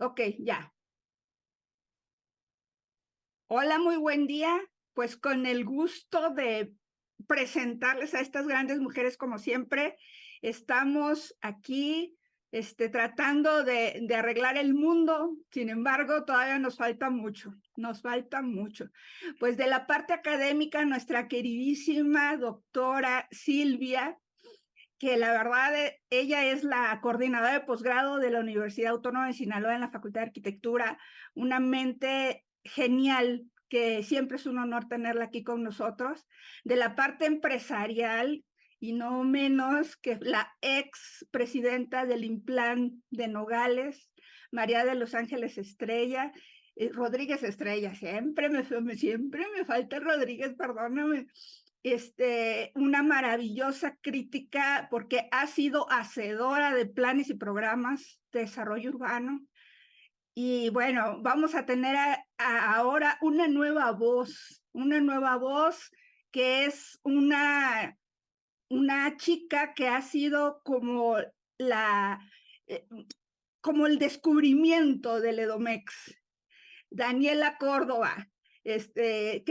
Ok, ya. Hola, muy buen día. Pues con el gusto de presentarles a estas grandes mujeres, como siempre, estamos aquí tratando de arreglar el mundo. Sin embargo, todavía nos falta mucho, nos falta mucho. Pues de la parte académica, nuestra queridísima doctora Silvia, que la verdad ella es la coordinadora de posgrado de la Universidad Autónoma de Sinaloa en la Facultad de Arquitectura, una mente genial que siempre es un honor tenerla aquí con nosotros, de la parte empresarial y no menos que la ex presidenta del Implan de Nogales, María de los Ángeles Estrella, Rodríguez Estrella, siempre me falta Rodríguez, perdóname, una maravillosa crítica porque ha sido hacedora de planes y programas de desarrollo urbano. Y bueno, vamos a tener ahora una nueva voz que es una chica que ha sido como la, eh, como el descubrimiento del Edomex. Daniela Córdoba, este,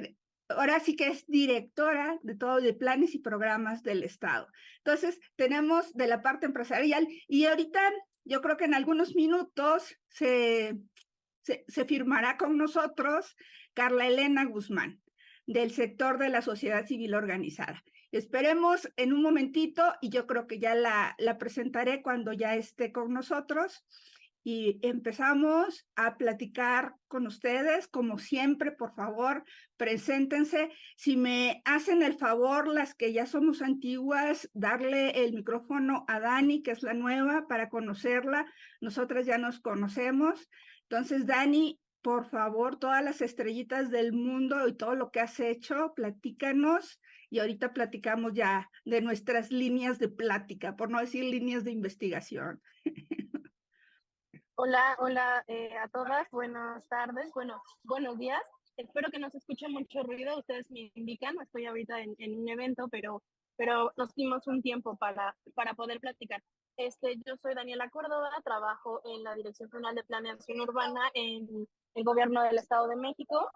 ahora sí que es directora de todo de planes y programas del Estado. Entonces, tenemos de la parte empresarial y ahorita yo creo que en algunos minutos se firmará con nosotros Carla Elena Guzmán, del sector de la sociedad civil organizada. Esperemos en un momentito y yo creo que ya la presentaré cuando ya esté con nosotros y empezamos a platicar con ustedes. Como siempre, por favor, preséntense. Si me hacen el favor, las que ya somos antiguas, darle el micrófono a Dani, que es la nueva, para conocerla. Nosotras ya nos conocemos. Entonces, Dani, por favor, todas las estrellitas del mundo y todo lo que has hecho, platícanos. Y ahorita platicamos ya de nuestras líneas de plática, por no decir líneas de investigación. Hola a todas, buenas tardes, buenos días. Espero que no se escuche mucho ruido, ustedes me indican, estoy ahorita en un evento, pero nos dimos un tiempo para poder platicar. Yo soy Daniela Córdoba, trabajo en la Dirección General de Planeación Urbana en el Gobierno del Estado de México.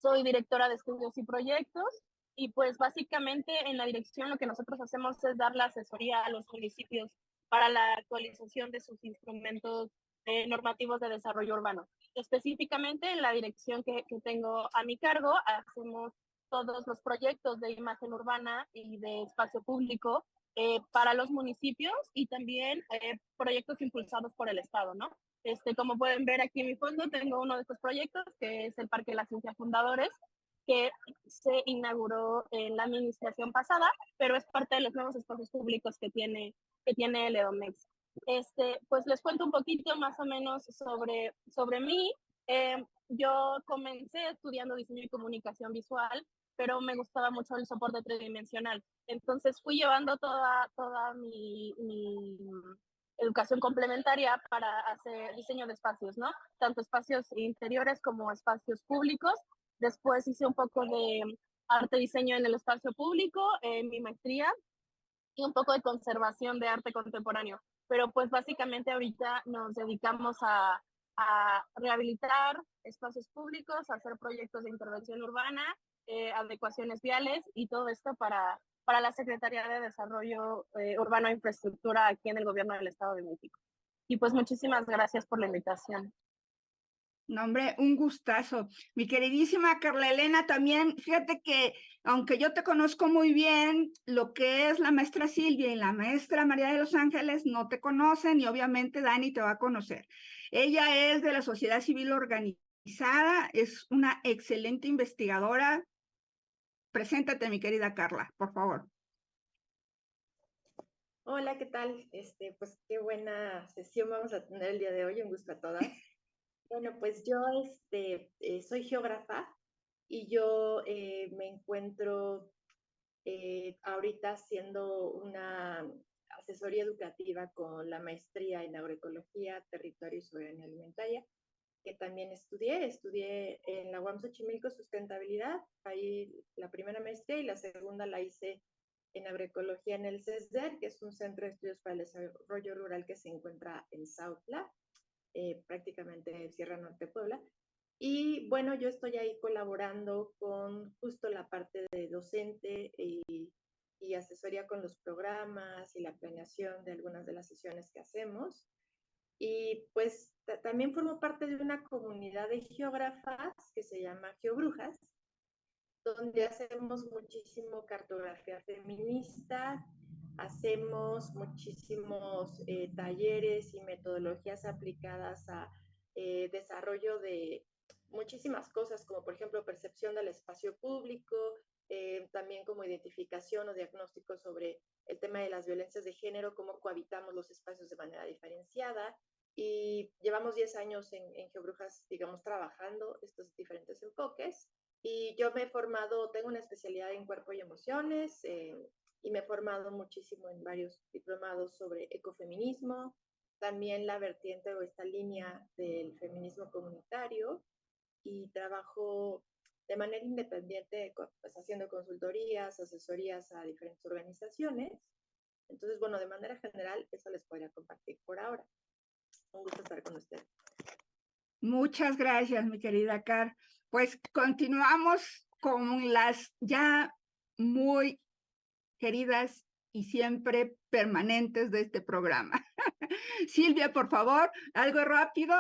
Soy directora de estudios y proyectos y pues básicamente en la dirección lo que nosotros hacemos es dar la asesoría a los municipios para la actualización de sus instrumentos normativos de desarrollo urbano. Específicamente en la dirección que tengo a mi cargo, hacemos todos los proyectos de imagen urbana y de espacio público para los municipios y también proyectos impulsados por el Estado, ¿no? Como pueden ver aquí en mi fondo, tengo uno de estos proyectos, que es el Parque de la Ciencia Fundadores, que se inauguró en la administración pasada, pero es parte de los nuevos espacios públicos que tiene el EDOMEX. Pues les cuento un poquito más o menos sobre mí. Yo comencé estudiando diseño y comunicación visual, pero me gustaba mucho el soporte tridimensional. Entonces fui llevando toda mi educación complementaria para hacer diseño de espacios, ¿no? Tanto espacios interiores como espacios públicos. Después hice un poco de arte diseño en el espacio público, en mi maestría, y un poco de conservación de arte contemporáneo. Pero pues básicamente ahorita nos dedicamos a rehabilitar espacios públicos, a hacer proyectos de intervención urbana, adecuaciones viales y todo esto para la Secretaría de Desarrollo Urbano e Infraestructura aquí en el Gobierno del Estado de México. Y pues muchísimas gracias por la invitación. No, hombre, un gustazo. Mi queridísima Carla Elena, también, fíjate que aunque yo te conozco muy bien, lo que es la maestra Silvia y la maestra María de los Ángeles no te conocen y obviamente Dani te va a conocer. Ella es de la sociedad civil organizada, es una excelente investigadora. Preséntate, mi querida Carla, por favor. Hola, ¿qué tal? Pues qué buena sesión vamos a tener el día de hoy, un gusto a todas. Bueno, pues yo soy geógrafa y yo me encuentro ahorita haciendo una asesoría educativa con la maestría en agroecología, territorio y soberanía alimentaria, que también estudié en la UAM Xochimilco sustentabilidad, ahí la primera maestría y la segunda la hice en agroecología en el CESDER, que es un centro de estudios para el desarrollo rural que se encuentra en Sautla. prácticamente Sierra Norte Puebla. Y bueno, yo estoy ahí colaborando con justo la parte de docente y asesoría con los programas y la planeación de algunas de las sesiones que hacemos. Y pues también formo parte de una comunidad de geógrafas que se llama Geobrujas, donde hacemos muchísimo cartografía feminista, hacemos muchísimos talleres y metodologías aplicadas a desarrollo de muchísimas cosas, como por ejemplo percepción del espacio público, también como identificación o diagnóstico sobre el tema de las violencias de género, cómo cohabitamos los espacios de manera diferenciada. Y llevamos 10 años en Geobrujas, digamos, trabajando estos diferentes enfoques. Y yo me he formado, tengo una especialidad en cuerpo y emociones, y me he formado muchísimo en varios diplomados sobre ecofeminismo, también la vertiente o esta línea del feminismo comunitario, y trabajo de manera independiente, pues haciendo consultorías, asesorías a diferentes organizaciones. Entonces, bueno, de manera general, eso les podría compartir por ahora. Un gusto estar con ustedes. Muchas gracias, mi querida Car. Pues continuamos con las ya muy queridas y siempre permanentes de este programa. Silvia, por favor, algo rápido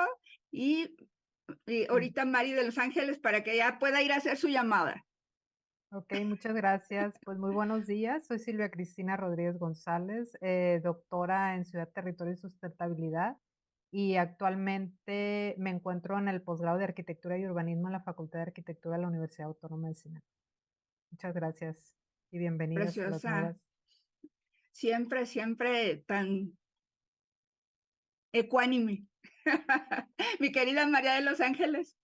y ahorita Mari de Los Ángeles para que ya pueda ir a hacer su llamada. Ok, muchas gracias. Pues muy buenos días. Soy Silvia Cristina Rodríguez González, doctora en Ciudad, Territorio y Sustentabilidad, y actualmente me encuentro en el posgrado de Arquitectura y Urbanismo en la Facultad de Arquitectura de la Universidad Autónoma de Sinaloa. Muchas gracias y bienvenidas a las Preciosa. nuevas. Siempre, siempre tan ecuánime. Mi querida María de Los Ángeles.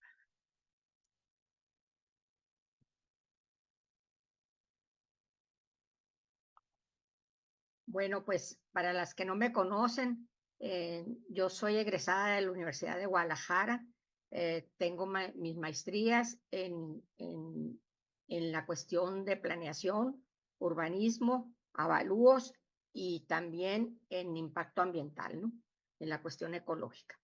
Bueno, pues para las que no me conocen, yo soy egresada de la Universidad de Guadalajara. Tengo mis maestrías en la cuestión de planeación, urbanismo, avalúos y también en impacto ambiental, ¿no? En la cuestión ecológica.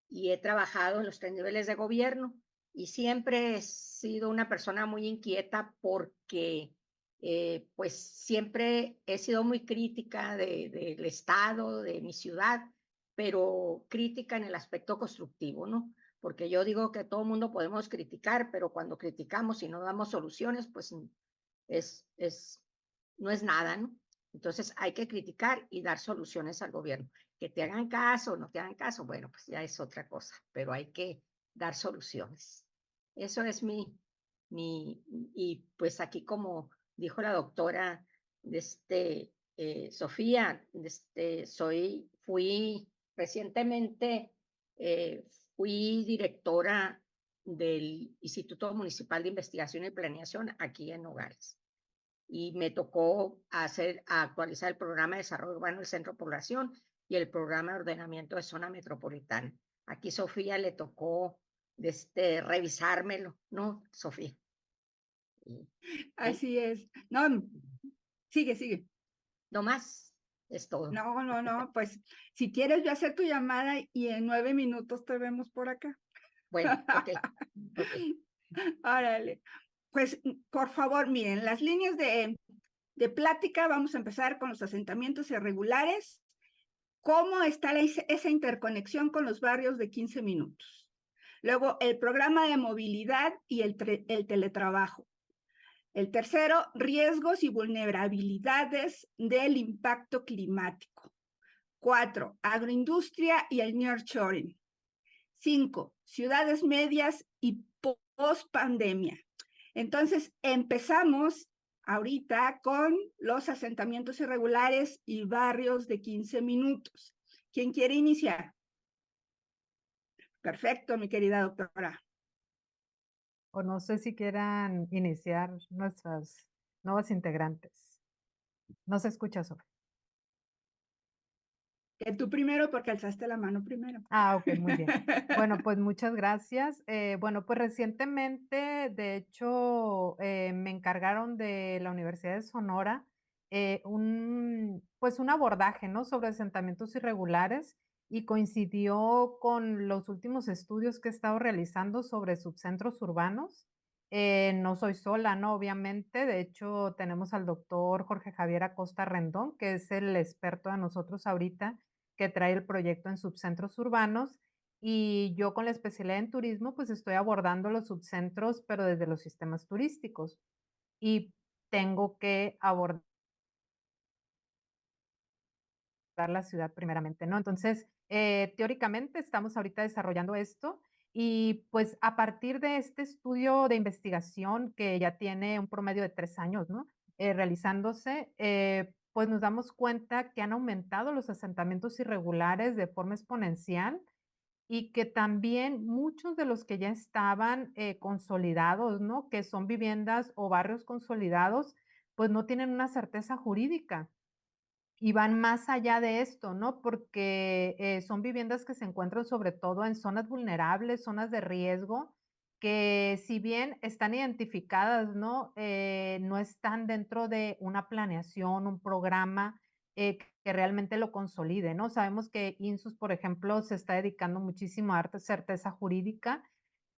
Y he trabajado en los 3 niveles de gobierno y siempre he sido una persona muy inquieta porque pues siempre he sido muy crítica del Estado, de mi ciudad, pero crítica en el aspecto constructivo, ¿no? Porque yo digo que todo el mundo podemos criticar, pero cuando criticamos y no damos soluciones, pues no es nada, ¿no? Entonces hay que criticar y dar soluciones al gobierno. Que te hagan caso o no te hagan caso, bueno, pues ya es otra cosa, pero hay que dar soluciones. Eso es y pues aquí, como dijo la doctora Sofía, fui recientemente, fui directora del Instituto Municipal de Investigación y Planeación aquí en Nogales. Y me tocó actualizar el programa de desarrollo urbano del Centro de Población y el programa de ordenamiento de zona metropolitana. Aquí Sofía le tocó revisármelo, ¿no, Sofía? Así es. No, sigue. No más, es todo. No, pues si quieres voy a hacer tu llamada y en 9 minutos te vemos por acá. Bueno, ok. Órale. Pues por favor, miren, las líneas de plática, vamos a empezar con los asentamientos irregulares. ¿Cómo está esa interconexión con los barrios de 15 minutos? Luego, el programa de movilidad y el teletrabajo. El tercero, riesgos y vulnerabilidades del impacto climático. 4, agroindustria y el nearshoring. 5, ciudades medias y post-pandemia. Entonces, empezamos ahorita con los asentamientos irregulares y barrios de 15 minutos. ¿Quién quiere iniciar? Perfecto, mi querida doctora. O no sé si quieran iniciar nuestras nuevas integrantes. No se escucha, Sofía. Que tú primero porque alzaste la mano primero. Ah, ok, muy bien. Bueno, pues muchas gracias. Bueno, pues recientemente, de hecho, me encargaron de la Universidad de Sonora pues un abordaje, ¿no? Sobre asentamientos irregulares y coincidió con los últimos estudios que he estado realizando sobre subcentros urbanos. No soy sola, ¿no? Obviamente, de hecho, tenemos al doctor Jorge Javier Acosta Rendón, que es el experto de nosotros ahorita, que trae el proyecto en subcentros urbanos, y yo con la especialidad en turismo, pues estoy abordando los subcentros, pero desde los sistemas turísticos, y tengo que abordar la ciudad primeramente, ¿no? Entonces, teóricamente estamos ahorita desarrollando esto y pues a partir de este estudio de investigación que ya tiene un promedio de 3 años, ¿no? Realizándose, pues nos damos cuenta que han aumentado los asentamientos irregulares de forma exponencial y que también muchos de los que ya estaban consolidados, ¿no? Que son viviendas o barrios consolidados, pues no tienen una certeza jurídica. Y van más allá de esto, ¿no? Porque, son viviendas que se encuentran sobre todo en zonas vulnerables, zonas de riesgo, que si bien están identificadas, ¿no? No están dentro de una planeación, un programa, que realmente lo consolide, ¿no? Sabemos que INSUS, por ejemplo, se está dedicando muchísimo a darte certeza jurídica,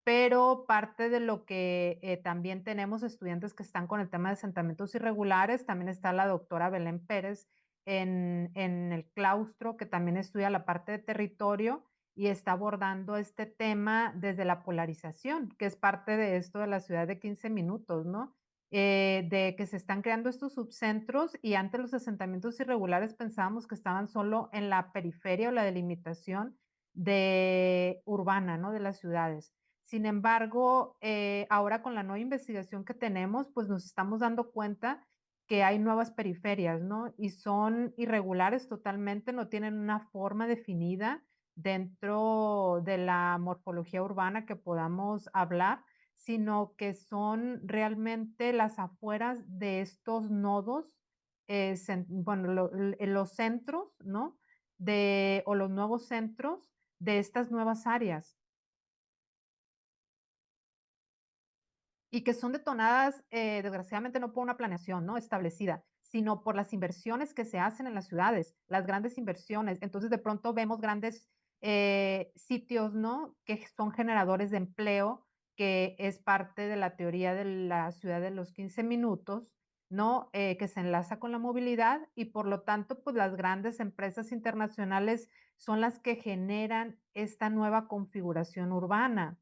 pero parte de lo que, también tenemos estudiantes que están con el tema de asentamientos irregulares, también está la doctora Belén Pérez en el claustro, que también estudia la parte de territorio y está abordando este tema desde la polarización, que es parte de esto de la ciudad de 15 minutos, ¿no? De que se están creando estos subcentros y antes los asentamientos irregulares pensábamos que estaban solo en la periferia o la delimitación de urbana, ¿no? De las ciudades. Sin embargo, ahora con la nueva investigación que tenemos, pues nos estamos dando cuenta que hay nuevas periferias, ¿no? Y son irregulares totalmente, no tienen una forma definida dentro de la morfología urbana que podamos hablar, sino que son realmente las afueras de estos nodos, bueno, los centros, ¿no? O los nuevos centros de estas nuevas áreas. Y que son detonadas, desgraciadamente, no por una planeación, ¿no?, establecida, sino por las inversiones que se hacen en las ciudades, las grandes inversiones. Entonces, de pronto vemos grandes, sitios, ¿no?, que son generadores de empleo, que es parte de la teoría de la ciudad de los 15 minutos, ¿no?, que se enlaza con la movilidad y, por lo tanto, pues, las grandes empresas internacionales son las que generan esta nueva configuración urbana.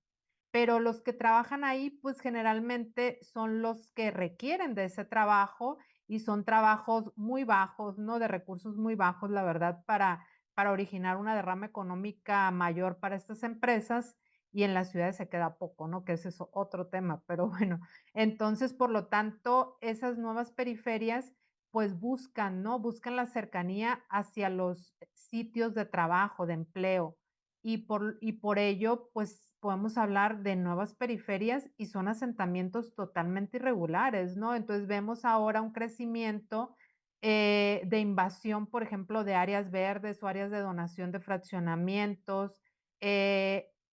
Pero los que trabajan ahí, pues, generalmente son los que requieren de ese trabajo y son trabajos muy bajos, ¿no? De recursos muy bajos, la verdad, para originar una derrama económica mayor para estas empresas, y en las ciudades se queda poco, ¿no? Que ese es otro tema, pero bueno. Entonces, por lo tanto, esas nuevas periferias, pues, buscan, ¿no? Buscan la cercanía hacia los sitios de trabajo, de empleo. Y por ello, pues, podemos hablar de nuevas periferias y son asentamientos totalmente irregulares, ¿no? Entonces, vemos ahora un crecimiento, de invasión, por ejemplo, de áreas verdes o áreas de donación de fraccionamientos,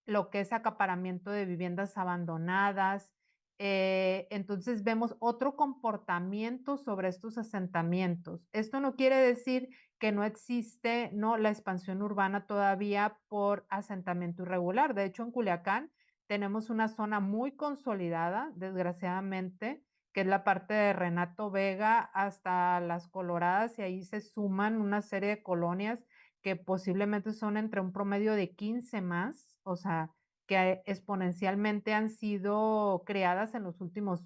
lo que es acaparamiento de viviendas abandonadas. Entonces, vemos otro comportamiento sobre estos asentamientos. Esto no quiere decir que no existe, ¿no?, la expansión urbana todavía por asentamiento irregular. De hecho, en Culiacán tenemos una zona muy consolidada, desgraciadamente, que es la parte de Renato Vega hasta Las Coloradas, y ahí se suman una serie de colonias que posiblemente son entre un promedio de 15 más, o sea, que exponencialmente han sido creadas en los últimos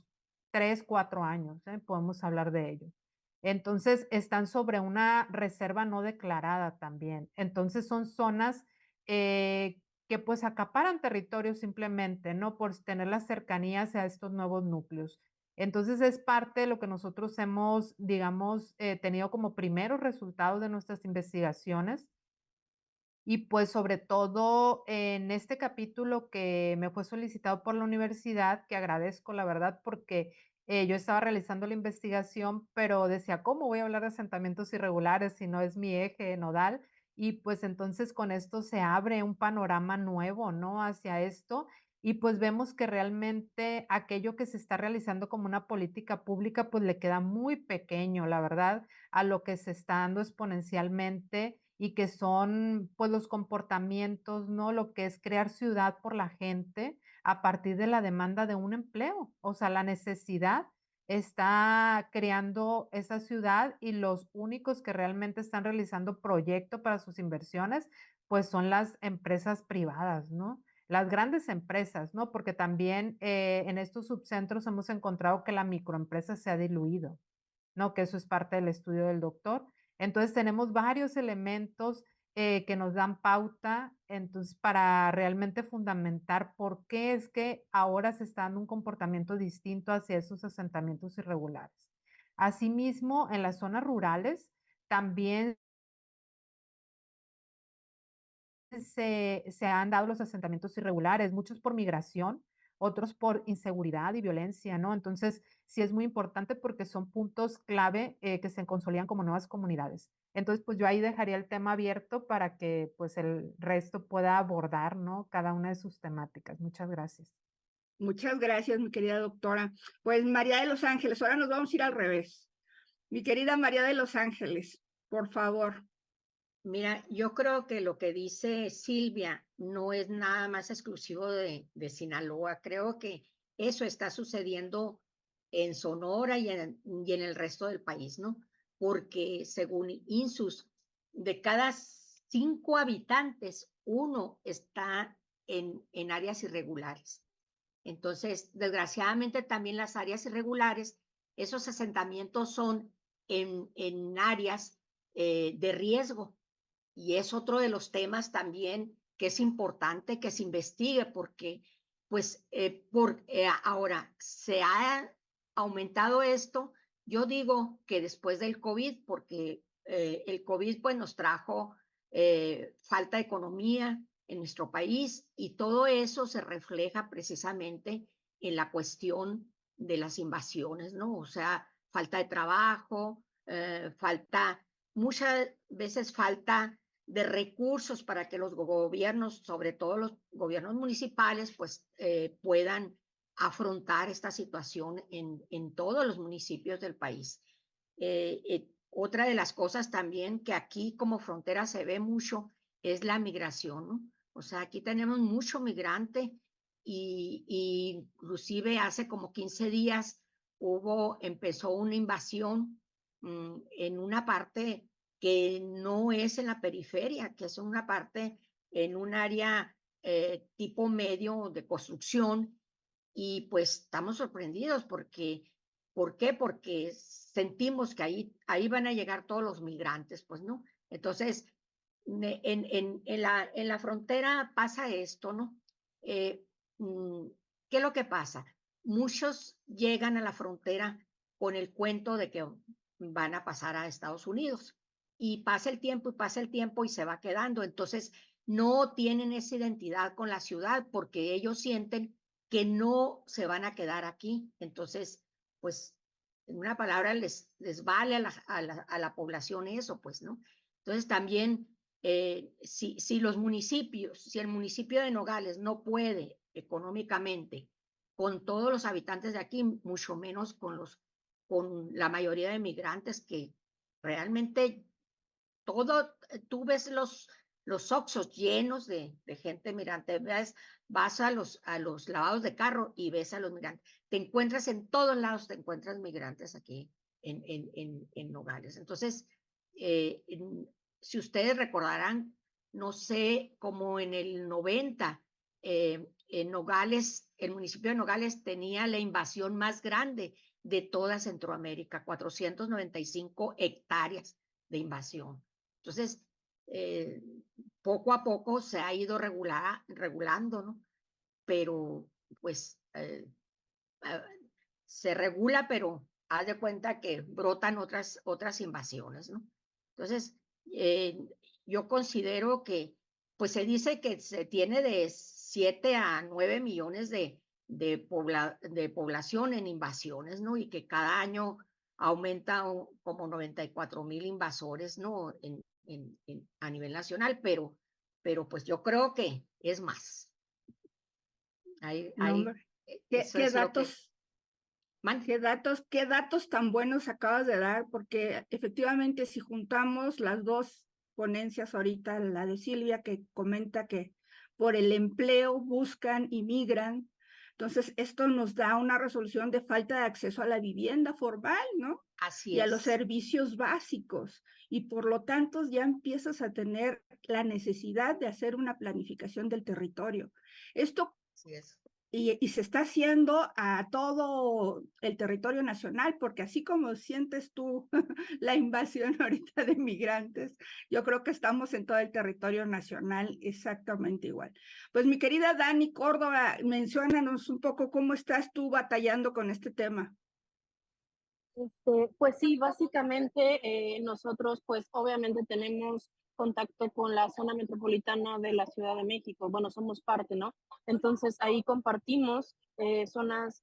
3 4 años, podemos hablar de ello. Entonces, están sobre una reserva no declarada también. Entonces, son zonas, que, pues, acaparan territorio simplemente, ¿no? Por tener la cercanía hacia estos nuevos núcleos. Entonces, es parte de lo que nosotros hemos, digamos, tenido como primeros resultados de nuestras investigaciones. Y pues sobre todo en este capítulo que me fue solicitado por la universidad, que agradezco la verdad porque yo estaba realizando la investigación, pero decía, ¿cómo voy a hablar de asentamientos irregulares si no es mi eje nodal? Y pues entonces con esto se abre un panorama nuevo, ¿no? Hacia esto. Y pues vemos que realmente aquello que se está realizando como una política pública, pues le queda muy pequeño, la verdad, a lo que se está dando exponencialmente y que son pues los comportamientos, ¿no? Lo que es crear ciudad por la gente a partir de la demanda de un empleo. O sea, la necesidad está creando esa ciudad y los únicos que realmente están realizando proyecto para sus inversiones, pues son las empresas privadas, ¿no? Las grandes empresas, ¿no? Porque también en estos subcentros hemos encontrado que la microempresa se ha diluido, ¿no? Que eso es parte del estudio del doctor. Entonces tenemos varios elementos que nos dan pauta, entonces, para realmente fundamentar por qué es que ahora se está dando un comportamiento distinto hacia esos asentamientos irregulares. Asimismo, en las zonas rurales también se han dado los asentamientos irregulares, muchos por migración, otros por inseguridad y violencia, ¿no? Entonces, sí es muy importante porque son puntos clave que se consolidan como nuevas comunidades. Entonces, pues yo ahí dejaría el tema abierto para que pues el resto pueda abordar, ¿no? Cada una de sus temáticas. Muchas gracias. Muchas gracias, mi querida doctora. Pues María de los Ángeles, ahora nos vamos a ir al revés. Mi querida María de los Ángeles, por favor. Mira, yo creo que lo que dice Silvia no es nada más exclusivo de Sinaloa. Creo que eso está sucediendo en Sonora y en el resto del país, ¿no? Porque según INSUS, de cada 5 habitantes, uno está en áreas irregulares. Entonces, desgraciadamente también las áreas irregulares, esos asentamientos son en áreas de riesgo. Y es otro de los temas también que es importante que se investigue porque, pues, ahora se ha aumentado esto. Yo digo que después del COVID, porque el COVID pues nos trajo falta de economía en nuestro país y todo eso se refleja precisamente en la cuestión de las invasiones, ¿no? O sea, falta de trabajo, muchas veces falta de recursos para que los gobiernos, sobre todo los gobiernos municipales, pues puedan afrontar esta situación en todos los municipios del país. Otra de las cosas también que aquí como frontera se ve mucho es la migración, ¿no? O sea, aquí tenemos mucho migrante y inclusive hace como 15 días empezó una invasión en una parte que no es en la periferia, que es una parte en un área tipo medio de construcción y pues estamos sorprendidos porque, ¿por qué? Porque sentimos que ahí van a llegar todos los migrantes, pues no. Entonces, en la frontera pasa esto, ¿no? ¿Qué es lo que pasa? Muchos llegan a la frontera con el cuento de que van a pasar a Estados Unidos y pasa el tiempo y pasa el tiempo y se va quedando. Entonces, no tienen esa identidad con la ciudad porque ellos sienten que no se van a quedar aquí. Entonces, pues, en una palabra, les vale a la población eso, pues, ¿no? Entonces, también, si los municipios, si el municipio de Nogales no puede económicamente con todos los habitantes de aquí, mucho menos con la mayoría de migrantes que realmente tú ves los Oxxos llenos de gente migrante, vas a los lavados de carro y ves a los migrantes. Te encuentras en todos lados, te encuentras migrantes aquí en Nogales. Entonces, si ustedes recordarán, no sé, como en el 90, en Nogales, el municipio de Nogales tenía la invasión más grande de toda Centroamérica, 495 hectáreas de invasión. Entonces, poco a poco se ha ido regulando, ¿no? Pero, pues, se regula, pero haz de cuenta que brotan otras invasiones, ¿no? Entonces, yo considero que, pues se dice que se tiene de 7 a 9 millones de población en invasiones, ¿no? Y que cada año aumenta como 94,000 invasores, ¿no? A nivel nacional, pero pues yo creo que es más. No, hombre, Eso ¿qué es lo que... datos, qué datos tan buenos acabas de dar? Porque efectivamente si juntamos las dos ponencias ahorita, la de Silvia, que comenta que por el empleo buscan y migran. Entonces, esto nos da una resolución de falta de acceso a la vivienda formal, ¿no? Así Y a los es. servicios básicos. Y por lo tanto, ya empiezas a tener la necesidad de hacer una planificación del territorio. Esto Así es. y se está haciendo a todo el territorio nacional, porque así como sientes tú la invasión ahorita de migrantes, yo creo que estamos en todo el territorio nacional exactamente igual. Pues mi querida Dani Córdoba, menciónanos un poco cómo estás tú batallando con este tema. Pues sí, básicamente nosotros pues obviamente tenemos contacto con la zona metropolitana de la Ciudad de México, bueno, somos parte, ¿no? Entonces ahí compartimos zonas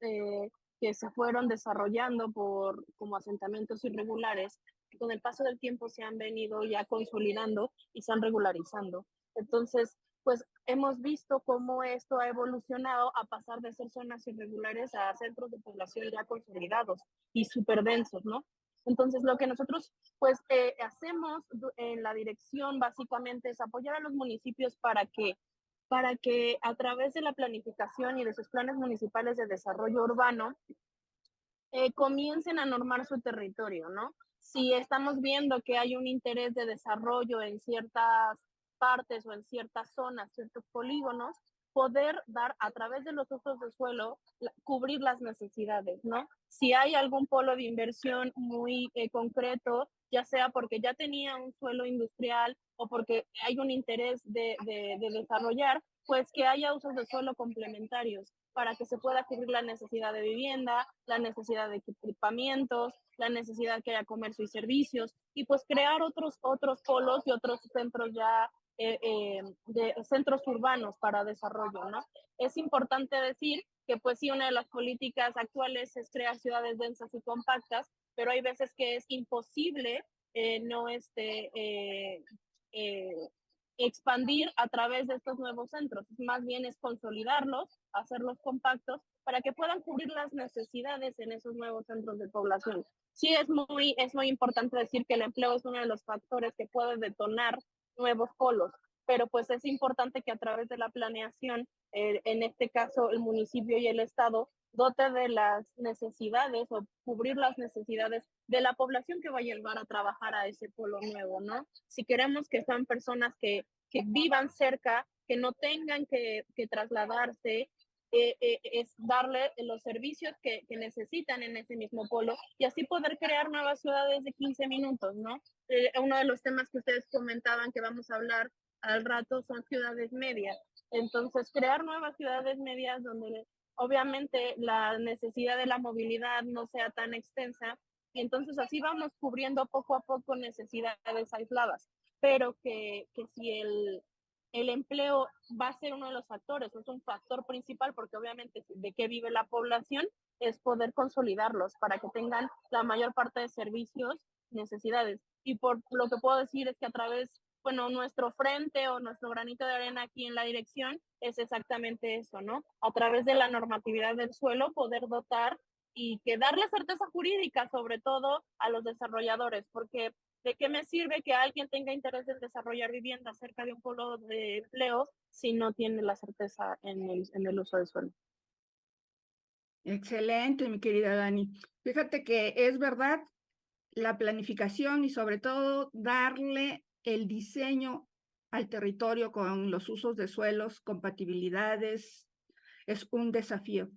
que se fueron desarrollando por como asentamientos irregulares, que con el paso del tiempo se han venido ya consolidando y se han regularizando. Entonces, pues hemos visto cómo esto ha evolucionado a pasar de ser zonas irregulares a centros de población ya consolidados y súper densos, ¿no? Entonces, lo que nosotros pues hacemos en la dirección básicamente es apoyar a los municipios para que a través de la planificación y de sus planes municipales de desarrollo urbano comiencen a normar su territorio, ¿no? Si estamos viendo que hay un interés de desarrollo en ciertas partes o en ciertas zonas, ciertos polígonos, poder dar a través de los usos de suelo, cubrir las necesidades, ¿no? Si hay algún polo de inversión muy concreto, ya sea porque ya tenía un suelo industrial o porque hay un interés de desarrollar, pues que haya usos de suelo complementarios para que se pueda cubrir la necesidad de vivienda, la necesidad de equipamientos, la necesidad que haya comercio y servicios, y pues crear otros polos y otros centros ya de centros urbanos para desarrollo, ¿no? Es importante decir que pues sí, una de las políticas actuales es crear ciudades densas y compactas, pero hay veces que es imposible no expandir a través de estos nuevos centros, más bien es consolidarlos, hacerlos compactos para que puedan cubrir las necesidades en esos nuevos centros de población. Sí, es muy importante decir que el empleo es uno de los factores que puede detonar nuevos polos, pero pues es importante que a través de la planeación, en este caso el municipio y el Estado, dote de las necesidades o cubrir las necesidades de la población que va a llevar a trabajar a ese polo nuevo, ¿no? Si queremos que sean personas que vivan cerca, que no tengan que trasladarse, es darle los servicios que necesitan en ese mismo polo y así poder crear nuevas ciudades de 15 minutos, ¿no? Uno de los temas que ustedes comentaban que vamos a hablar al rato son ciudades medias. Entonces, crear nuevas ciudades medias donde obviamente la necesidad de la movilidad no sea tan extensa y entonces así vamos cubriendo poco a poco necesidades aisladas, pero que si el empleo va a ser uno de los factores, es un factor principal porque obviamente de qué vive la población es poder consolidarlos para que tengan la mayor parte de servicios, necesidades. Y por lo que puedo decir es que a través, bueno, nuestro frente o nuestro granito de arena aquí en la dirección es exactamente eso, ¿no? A través de la normatividad del suelo poder dotar y que darle certeza jurídica sobre todo a los desarrolladores, porque ¿de qué me sirve que alguien tenga interés en desarrollar vivienda cerca de un polo de empleo si no tiene la certeza en el uso del suelo? Excelente, mi querida Dani. Fíjate que es verdad, la planificación y sobre todo darle el diseño al territorio con los usos de suelos, compatibilidades, es un desafío.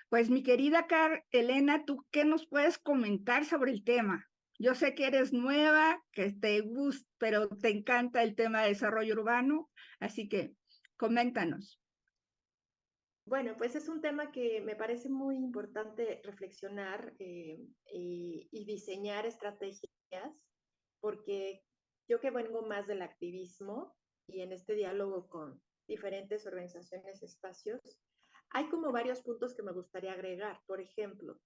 Pues mi querida Elena, ¿tú qué nos puedes comentar sobre el tema? Yo sé que eres nueva, que te gusta, pero te encanta el tema de desarrollo urbano, así que coméntanos. Bueno, pues es un tema que me parece muy importante reflexionar y diseñar estrategias, porque yo que vengo más del activismo y en este diálogo con diferentes organizaciones, espacios, hay como varios puntos que me gustaría agregar. Por ejemplo,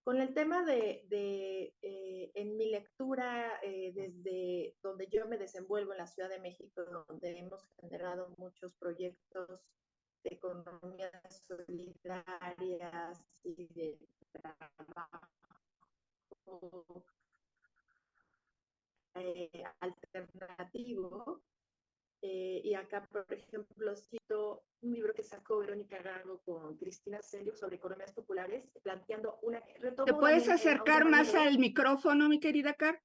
con el tema en mi lectura, desde donde yo me desenvuelvo en la Ciudad de México, donde hemos generado muchos proyectos de economías solidarias y de trabajo alternativo. Y acá, por ejemplo, cito un libro que sacó Verónica Gargo con Cristina Celio sobre economías populares, planteando ¿Te retomo puedes también a un acercar más compañero. al micrófono, mi querida Car?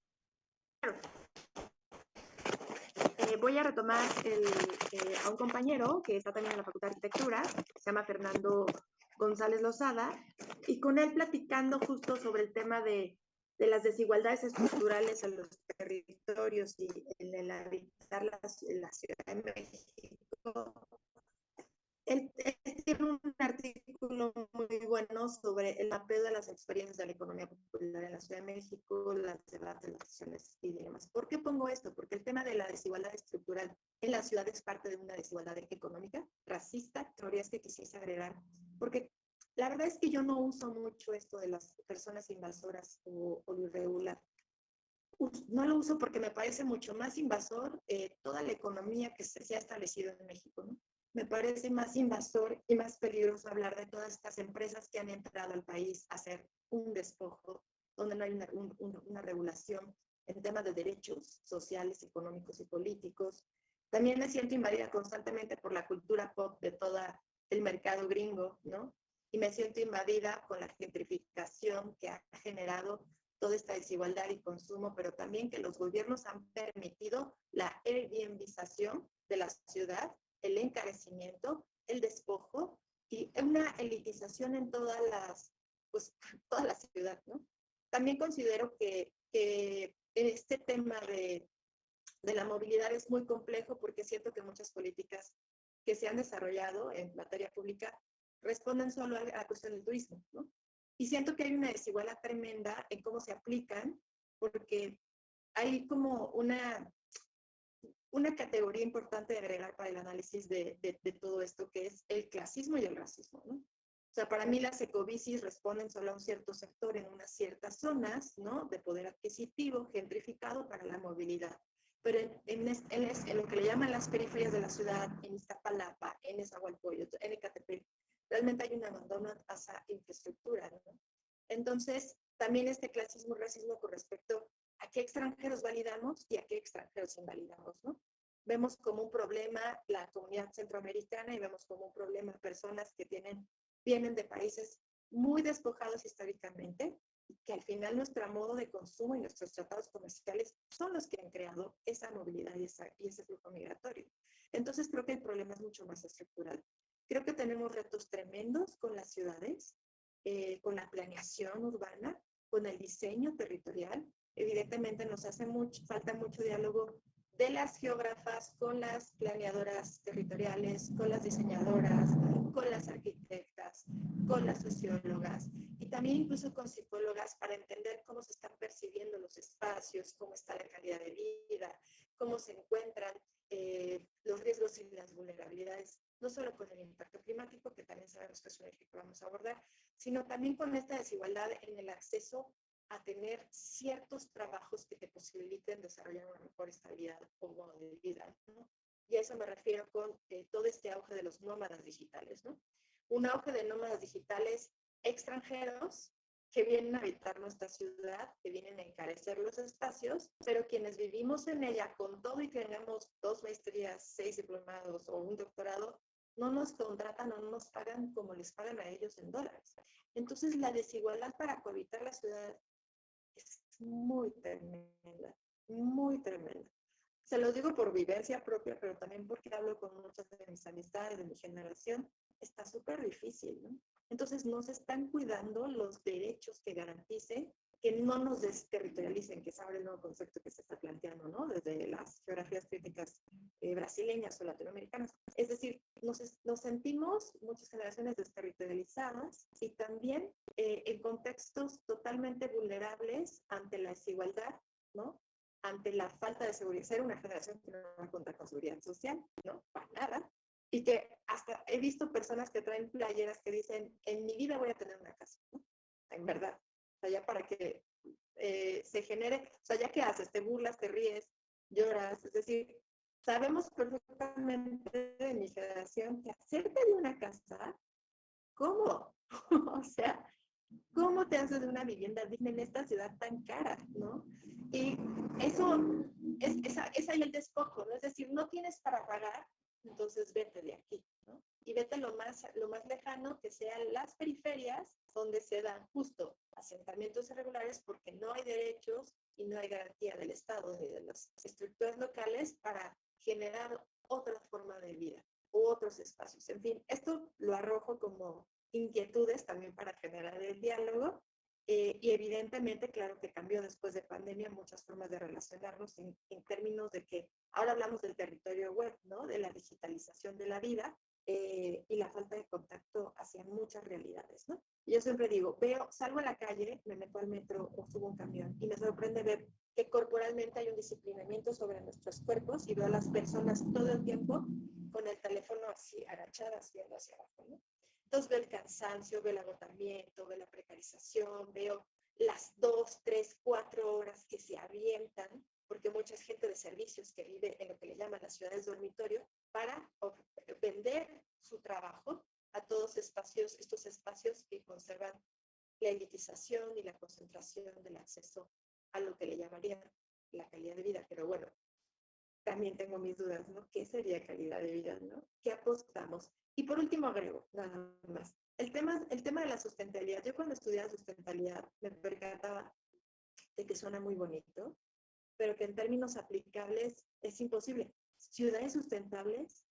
Voy a retomar a un compañero que está también en la Facultad de Arquitectura, se llama Fernando González Lozada, y con él platicando justo sobre el tema de las desigualdades estructurales en los territorios y en el habitar la Ciudad de México. Él tiene un artículo muy bueno sobre el mapeo de las experiencias de la economía popular en la Ciudad de México, las debates, las decisiones y demás. ¿Por qué pongo esto? Porque el tema de la desigualdad estructural en la ciudad es parte de una desigualdad económica, racista, teorías que quisiese agregar, porque la verdad es que yo no uso mucho esto de las personas invasoras o lo irregular. No lo uso porque me parece mucho más invasor toda la economía que se ha establecido en México, ¿no? Me parece más invasor y más peligroso hablar de todas estas empresas que han entrado al país a hacer un despojo, donde no hay una regulación en temas de derechos sociales, económicos y políticos. También me siento invadida constantemente por la cultura pop de todo el mercado gringo, ¿no? Y me siento invadida con la gentrificación que ha generado toda esta desigualdad y consumo, pero también que los gobiernos han permitido la Airbnbización de la ciudad, el encarecimiento, el despojo y una elitización en pues, toda la ciudad, ¿no? También considero que este tema de la movilidad es muy complejo porque siento que muchas políticas que se han desarrollado en materia pública responden solo a la cuestión del turismo, ¿no? Y siento que hay una desigualdad tremenda en cómo se aplican, porque hay como una categoría importante de agregar para el análisis de todo esto, que es el clasismo y el racismo, ¿no? O sea, para mí las ecobicis responden solo a un cierto sector en unas ciertas zonas, ¿no? De poder adquisitivo, gentrificado para la movilidad. Pero en lo que le llaman las periferias de la ciudad, en Iztapalapa, en Nezahualcóyotl, en Ecatepec, realmente hay un abandono a esa infraestructura, ¿no? Entonces, también este clasismo y racismo con respecto a qué extranjeros validamos y a qué extranjeros invalidamos, ¿no? Vemos como un problema la comunidad centroamericana y vemos como un problema personas que vienen de países muy despojados históricamente, y que al final nuestro modo de consumo y nuestros tratados comerciales son los que han creado esa movilidad y ese flujo migratorio. Entonces creo que el problema es mucho más estructural. Creo que tenemos retos tremendos con las ciudades, con la planeación urbana, con el diseño territorial. Evidentemente nos hace falta mucho diálogo de las geógrafas con las planeadoras territoriales, con las diseñadoras, con las arquitectas, con las sociólogas y también incluso con psicólogas para entender cómo se están percibiendo los espacios, cómo está la calidad de vida, cómo se encuentran los riesgos y las vulnerabilidades, no solo con el impacto climático, que también sabemos que es un eje que vamos a abordar, sino también con esta desigualdad en el acceso a tener ciertos trabajos que te posibiliten desarrollar una mejor estabilidad o modo de vida, ¿no? Y a eso me refiero con todo este auge de los nómadas digitales, ¿no? Un auge de nómadas digitales extranjeros que vienen a habitar nuestra ciudad, que vienen a encarecer los espacios, pero quienes vivimos en ella con todo y que tengamos 2 maestrías, 6 diplomados o un doctorado, no nos contratan o no nos pagan como les pagan a ellos en dólares. Entonces la desigualdad para cohabitar la ciudad es muy tremenda, muy tremenda. Se lo digo por vivencia propia, pero también porque hablo con muchas de mis amistades de mi generación. Está súper difícil, ¿no? Entonces no se están cuidando los derechos que garanticen que no nos desterritorialicen, que es ahora el nuevo concepto que se está planteando, ¿no? Desde las geografías críticas brasileñas o latinoamericanas. Es decir, nos sentimos muchas generaciones desterritorializadas y también en contextos totalmente vulnerables ante la desigualdad, ¿no? Ante la falta de seguridad. Ser una generación que no va a contar con seguridad social, ¿no? Para nada. Y que hasta he visto personas que traen playeras que dicen, en mi vida voy a tener una casa, ¿no? En verdad. O sea, ya para que se genere, o sea, ya que haces, te burlas, te ríes, lloras, es decir, sabemos perfectamente de mi generación que hacerte de una casa, ¿cómo? O sea, ¿Cómo te haces de una vivienda digna en esta ciudad tan cara, ¿no? Y eso es ahí el despojo, ¿no? Es decir, no tienes para pagar, entonces vete de aquí, ¿no? Y vete lo más lejano que sean las periferias, donde se dan justo asentamientos irregulares porque no hay derechos y no hay garantía del Estado ni de las estructuras locales para generar otra forma de vida u otros espacios. En fin, esto lo arrojo como inquietudes también para generar el diálogo. Y evidentemente, claro que cambió después de pandemia muchas formas de relacionarnos en términos de que ahora hablamos del territorio web, ¿no? De la digitalización de la vida y la falta de contacto hacia muchas realidades, ¿no? Y yo siempre digo, salgo a la calle, me meto al metro o subo un camión y me sorprende ver que corporalmente hay un disciplinamiento sobre nuestros cuerpos y veo a las personas todo el tiempo con el teléfono así agachadas, viendo hacia abajo, ¿no? Entonces veo el cansancio, veo el agotamiento, veo la precarización, veo las 2, 3, 4 horas que se avientan, porque mucha gente de servicios que vive en lo que le llaman las ciudades dormitorio, para vender su trabajo a todos estos espacios que conservan la elitización y la concentración del acceso a lo que le llamaría la calidad de vida. Pero bueno, también tengo mis dudas, ¿no? ¿Qué sería calidad de vida, no? ¿Qué apostamos? Y por último agrego, nada más, el tema de la sustentabilidad. Yo cuando estudiaba sustentabilidad me percataba de que suena muy bonito, pero que en términos aplicables es imposible. Ciudades sustentables,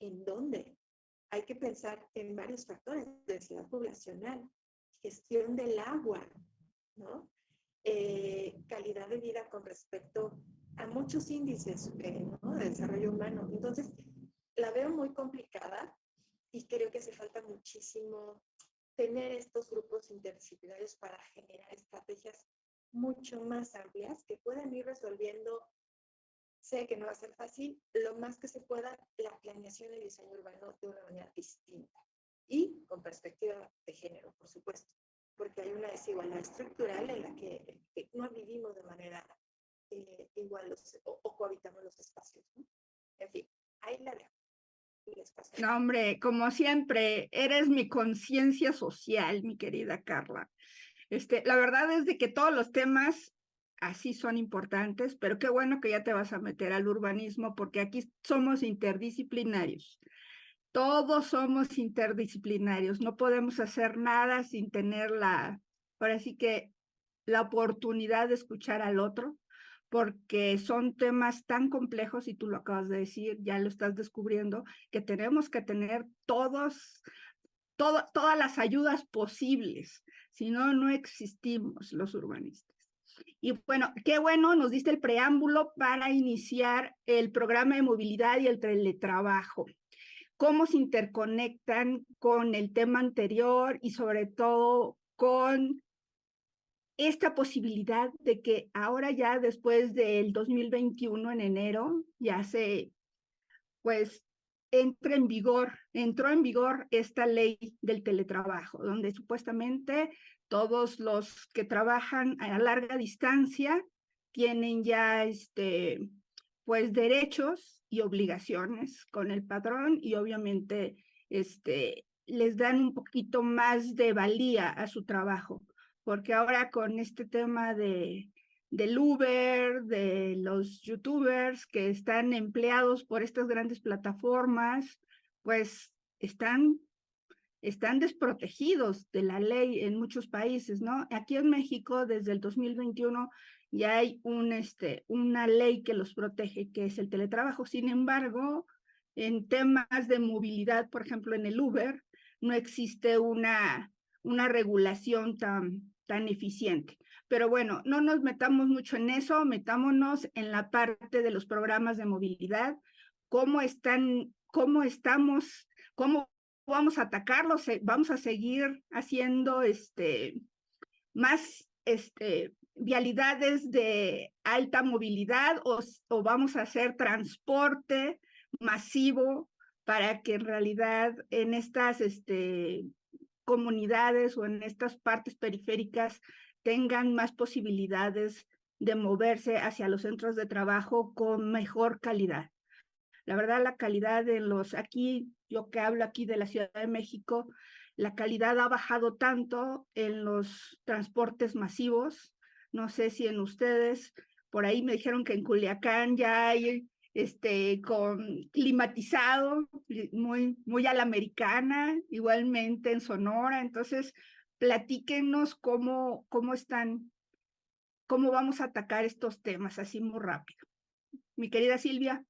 ¿en dónde? Hay que pensar en varios factores: densidad poblacional, gestión del agua, ¿no? Calidad de vida con respecto a muchos índices, ¿no? De desarrollo humano. Entonces, la veo muy complicada y creo que hace falta muchísimo tener estos grupos interdisciplinarios para generar estrategias mucho más amplias que puedan ir resolviendo. Sé que no va a ser fácil, lo más que se pueda, la planeación y el diseño urbano de una manera distinta y con perspectiva de género, por supuesto, porque hay una desigualdad estructural en la que no vivimos de manera igual o cohabitamos los espacios, ¿no? En fin, ahí la dejo. No, hombre, como siempre, eres mi conciencia social, mi querida Carla. La verdad es de que todos los temas así son importantes, pero qué bueno que ya te vas a meter al urbanismo, porque aquí somos interdisciplinarios. Todos somos interdisciplinarios, no podemos hacer nada sin tener ahora sí que la oportunidad de escuchar al otro, porque son temas tan complejos y tú lo acabas de decir, ya lo estás descubriendo, que tenemos que tener todas las ayudas posibles, si no, no existimos los urbanistas. Y bueno, qué bueno, nos diste el preámbulo para iniciar el programa de movilidad y el teletrabajo. Cómo se interconectan con el tema anterior y sobre todo con esta posibilidad de que ahora ya después del 2021 en enero ya pues entró en vigor esta ley del teletrabajo, donde supuestamente todos los que trabajan a larga distancia tienen ya pues derechos y obligaciones con el patrón y obviamente les dan un poquito más de valía a su trabajo, porque ahora con este tema del Uber, de los youtubers que están empleados por estas grandes plataformas, pues están desprotegidos de la ley en muchos países, ¿no? Aquí en México, desde el 2021, ya hay una ley que los protege, que es el teletrabajo. Sin embargo, en temas de movilidad, por ejemplo, en el Uber, no existe una regulación tan eficiente. Pero bueno, no nos metamos mucho en eso, metámonos en la parte de los programas de movilidad, cómo estamos, cómo vamos a atacarlos, vamos a seguir haciendo más vialidades de alta movilidad o vamos a hacer transporte masivo para que en realidad en estas comunidades o en estas partes periféricas tengan más posibilidades de moverse hacia los centros de trabajo con mejor calidad. La verdad, la calidad de aquí, yo que hablo aquí de la Ciudad de México, la calidad ha bajado tanto en los transportes masivos. No sé si en ustedes, por ahí me dijeron que en Culiacán ya hay con climatizado, muy a la americana, igualmente en Sonora. Entonces, platíquenos cómo están, cómo vamos a atacar estos temas así muy rápido. Mi querida Silvia.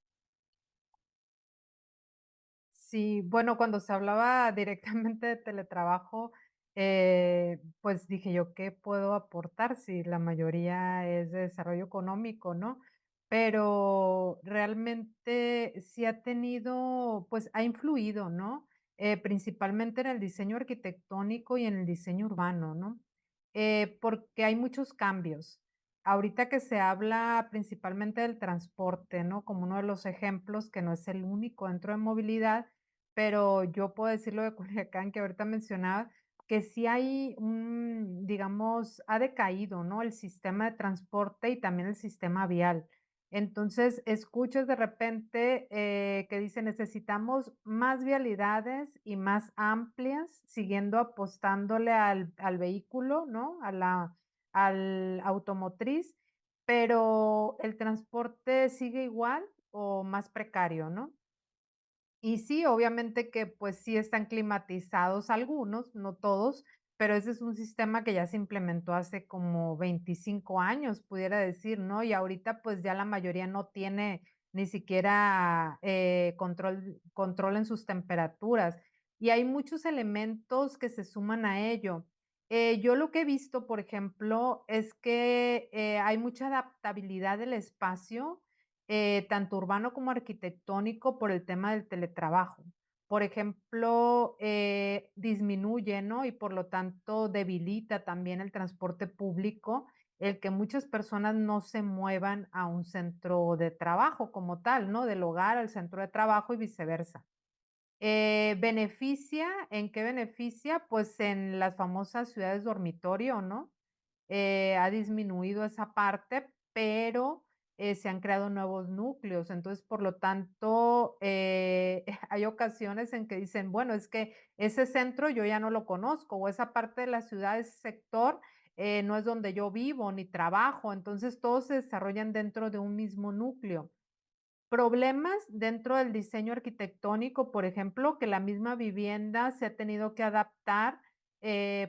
Sí, bueno, cuando se hablaba directamente de teletrabajo, pues dije yo, ¿qué puedo aportar si la mayoría es de desarrollo económico, no? Pero realmente sí ha tenido, pues ha influido, ¿no? Principalmente en el diseño arquitectónico y en el diseño urbano, ¿no? Porque hay muchos cambios. Ahorita que se habla principalmente del transporte, ¿no? Como uno de los ejemplos, que no es el único dentro de movilidad, pero yo puedo decir lo de Culiacán, que ahorita mencionaba, que sí hay un, digamos, ha decaído, ¿no? El sistema de transporte y también el sistema vial. Entonces, escuchas de repente que dice, necesitamos más vialidades y más amplias, siguiendo apostándole al vehículo, ¿no? Al automotriz, pero el transporte sigue igual o más precario, ¿no? Y sí, obviamente que, pues, sí están climatizados algunos, no todos, pero ese es un sistema que ya se implementó hace como 25 años, pudiera decir, ¿no? Y ahorita, pues, ya la mayoría no tiene ni siquiera, control en sus temperaturas. Y hay muchos elementos que se suman a ello. Yo lo que he visto, por ejemplo, es que, hay mucha adaptabilidad del espacio, tanto urbano como arquitectónico por el tema del teletrabajo. Por ejemplo, disminuye, ¿no? Y por lo tanto debilita también el transporte público, el que muchas personas no se muevan a un centro de trabajo como tal, ¿no? Del hogar al centro de trabajo y viceversa. ¿Beneficia? ¿En qué beneficia? Pues en las famosas ciudades dormitorio, ¿no? Ha disminuido esa parte, pero se han creado nuevos núcleos. Entonces, por lo tanto, hay ocasiones en que dicen, bueno, es que ese centro yo ya no lo conozco o esa parte de la ciudad, ese sector, no es donde yo vivo ni trabajo. Entonces, todos se desarrollan dentro de un mismo núcleo. Problemas dentro del diseño arquitectónico, por ejemplo, que la misma vivienda se ha tenido que adaptar,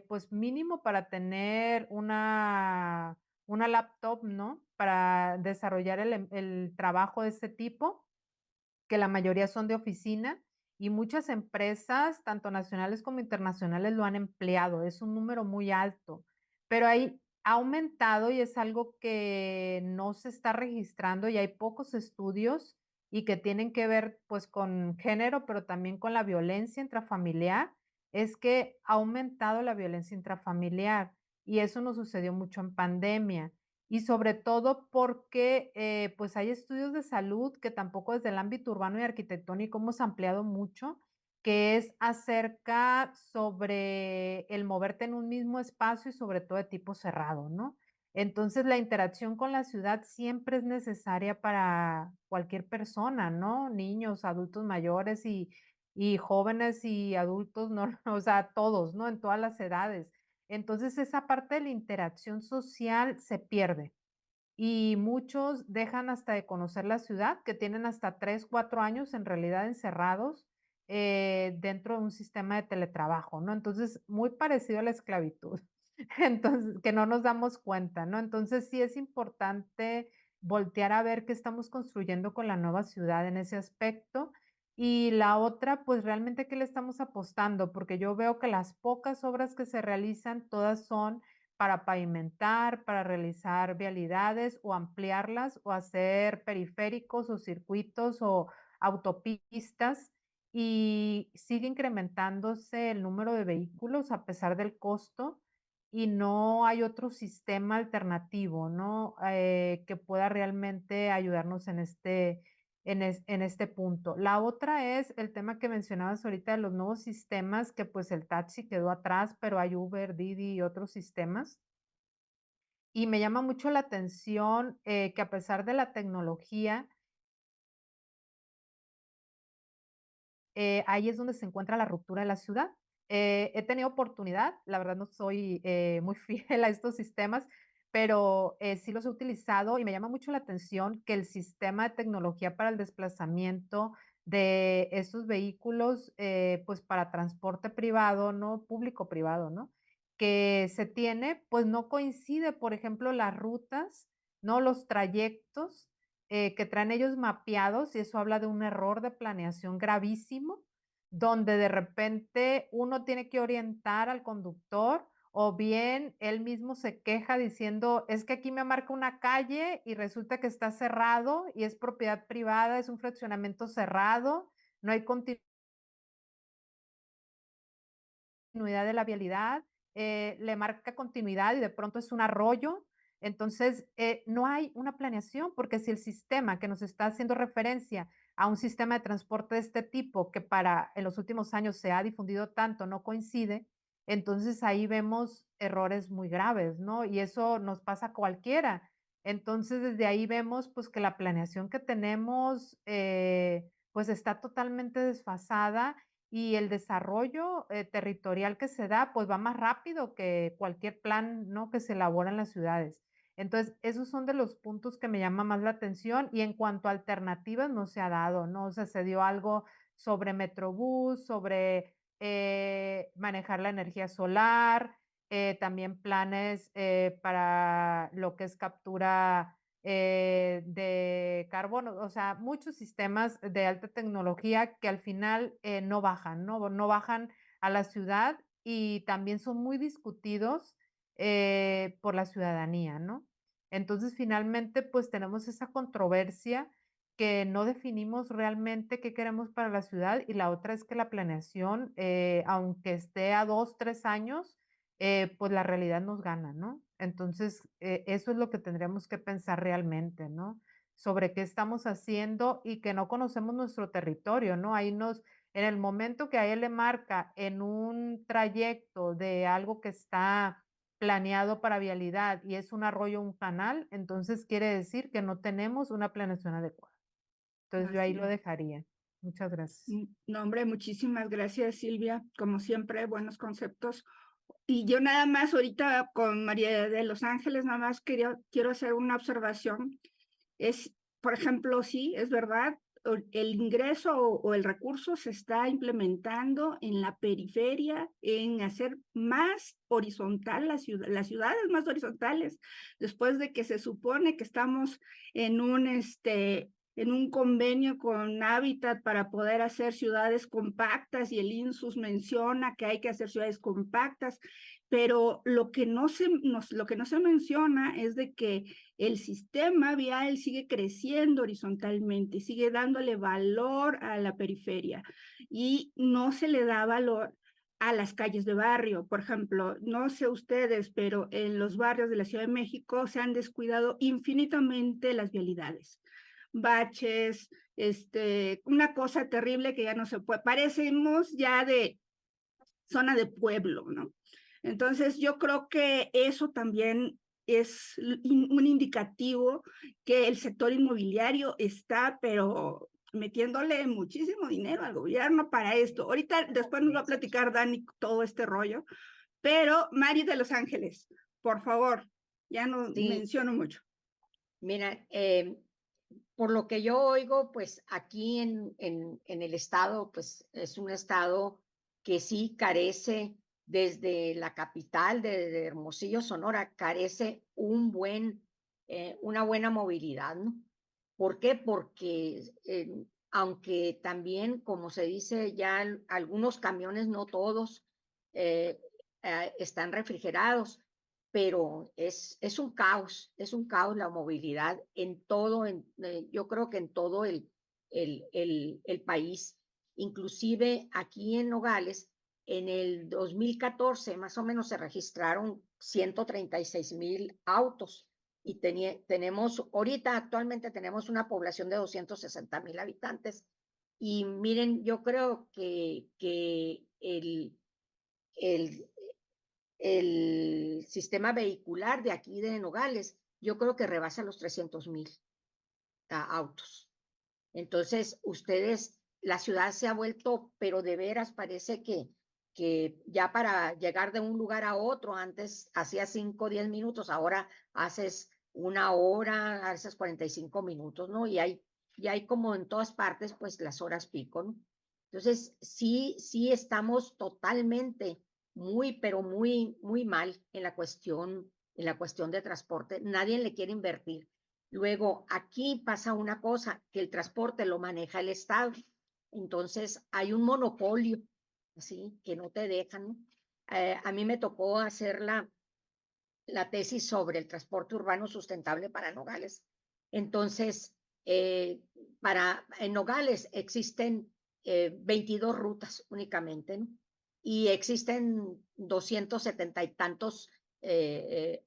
pues mínimo para tener una laptop, ¿no? Para desarrollar el trabajo de ese tipo, que la mayoría son de oficina y muchas empresas, tanto nacionales como internacionales, lo han empleado. Es un número muy alto, pero ahí ha aumentado y es algo que no se está registrando y hay pocos estudios y que tienen que ver pues con género, pero también con la violencia intrafamiliar, es que ha aumentado la violencia intrafamiliar y eso nos sucedió mucho en pandemia. Y sobre todo porque, pues, hay estudios de salud que tampoco desde el ámbito urbano y arquitectónico hemos ampliado mucho, que es acerca sobre el moverte en un mismo espacio y sobre todo de tipo cerrado, ¿no? Entonces, la interacción con la ciudad siempre es necesaria para cualquier persona, ¿no? Niños, adultos mayores y jóvenes y adultos, no, o sea, todos, ¿no? En todas las edades. Entonces, esa parte de la interacción social se pierde y muchos dejan hasta de conocer la ciudad, que tienen hasta 3 4 años en realidad encerrados, dentro de un sistema de teletrabajo, ¿no? Entonces, muy parecido a la esclavitud. Entonces, que no nos damos cuenta, ¿no? Entonces, sí es importante voltear a ver qué estamos construyendo con la nueva ciudad en ese aspecto. Y la otra, pues, realmente, ¿qué le estamos apostando? Porque yo veo que las pocas obras que se realizan, todas son para pavimentar, para realizar vialidades o ampliarlas o hacer periféricos o circuitos o autopistas y sigue incrementándose el número de vehículos a pesar del costo y no hay otro sistema alternativo, ¿no? Que pueda realmente ayudarnos en este punto. La otra es el tema que mencionabas ahorita de los nuevos sistemas, que pues el taxi quedó atrás, pero hay Uber, Didi y otros sistemas. Y me llama mucho la atención que a pesar de la tecnología, ahí es donde se encuentra la ruptura de la ciudad. he tenido oportunidad, la verdad no soy muy fiel a estos sistemas, pero sí los he utilizado y me llama mucho la atención que el sistema de tecnología para el desplazamiento de estos vehículos, pues para transporte privado, ¿no? Público-privado, ¿no? Que se tiene, pues no coincide, por ejemplo, las rutas, ¿no? Los trayectos que traen ellos mapeados, y eso habla de un error de planeación gravísimo, donde de repente uno tiene que orientar al conductor o bien él mismo se queja diciendo, es que aquí me marca una calle y resulta que está cerrado y es propiedad privada, es un fraccionamiento cerrado, no hay continuidad de la vialidad, le marca continuidad y de pronto es un arroyo. Entonces, no hay una planeación, porque si el sistema que nos está haciendo referencia a un sistema de transporte de este tipo, que para en los últimos años se ha difundido tanto, no coincide, entonces ahí vemos errores muy graves, ¿no? Y eso nos pasa a cualquiera. Entonces, desde ahí vemos pues que la planeación que tenemos pues está totalmente desfasada y el desarrollo territorial que se da, pues va más rápido que cualquier plan, ¿no? Que se elabora en las ciudades. Entonces, esos son de los puntos que me llama más la atención y en cuanto a alternativas no se ha dado, ¿no? O sea, se dio algo sobre Metrobús, sobre manejar la energía solar, también planes para lo que es captura de carbono, o sea, muchos sistemas de alta tecnología que al final no bajan, ¿no? No bajan a la ciudad y también son muy discutidos por la ciudadanía, ¿no? Entonces, finalmente, pues tenemos esa controversia que no definimos realmente qué queremos para la ciudad y la otra es que la planeación, aunque esté a 2, 3 años, pues la realidad nos gana, ¿no? Entonces, eso es lo que tendríamos que pensar realmente, ¿no? Sobre qué estamos haciendo y que no conocemos nuestro territorio, ¿no? En el momento que a él le marca en un trayecto de algo que está planeado para vialidad y es un arroyo, un canal, entonces quiere decir que no tenemos una planeación adecuada. Entonces yo ahí Así lo es. dejaría. Muchas gracias. No, hombre, muchísimas gracias, Silvia. Como siempre, buenos conceptos. Y yo nada más ahorita con María de Los Ángeles, nada más quiero hacer una observación. Es, por ejemplo, sí, es verdad, el ingreso o el recurso se está implementando en la periferia, en hacer más horizontal las ciudades más horizontales, después de que se supone que estamos en en un convenio con Habitat para poder hacer ciudades compactas y el INSUS menciona que hay que hacer ciudades compactas, pero lo que no se menciona es de que el sistema vial sigue creciendo horizontalmente, sigue dándole valor a la periferia y no se le da valor a las calles de barrio. Por ejemplo, no sé ustedes, pero en los barrios de la Ciudad de México se han descuidado infinitamente las vialidades. Baches, una cosa terrible que ya no se puede, parecemos ya de zona de pueblo, ¿no? Entonces, yo creo que eso también es un indicativo que el sector inmobiliario está, pero metiéndole muchísimo dinero al gobierno para esto. Ahorita, después nos va a platicar Dani todo este rollo, pero Mari de Los Ángeles, por favor, ya no Sí, menciono mucho. mira, por lo que yo oigo, pues aquí en el estado, pues es un estado que sí carece desde la capital, de Hermosillo, Sonora, carece una buena movilidad, ¿no? ¿Por qué? Porque aunque también, como se dice, ya algunos camiones, no todos, están refrigerados, pero es un caos la movilidad en todo, yo creo que en todo el país. Inclusive aquí en Nogales, en el 2014 más o menos se registraron 136,000 autos y ahorita actualmente tenemos una población de 260,000 habitantes. Y miren, yo creo que el, el sistema vehicular de aquí de Nogales, yo creo que rebasa los 300,000 autos. Entonces, la ciudad se ha vuelto, pero de veras parece que que ya para llegar de un lugar a otro, antes hacías 5 o 10 minutos, ahora haces 1 hora, haces 45 minutos, ¿no? Y hay como en todas partes, pues las horas pico, ¿no? Entonces, sí estamos totalmente pero muy mal en la cuestión de transporte. Nadie le quiere invertir. Luego, aquí pasa una cosa, que el transporte lo maneja el Estado. Entonces, hay un monopolio, ¿sí? Que no te dejan, ¿no? A mí me tocó hacer la tesis sobre el transporte urbano sustentable para Nogales. Entonces, en Nogales existen 22 rutas únicamente, ¿no? Y existen 270 y tantos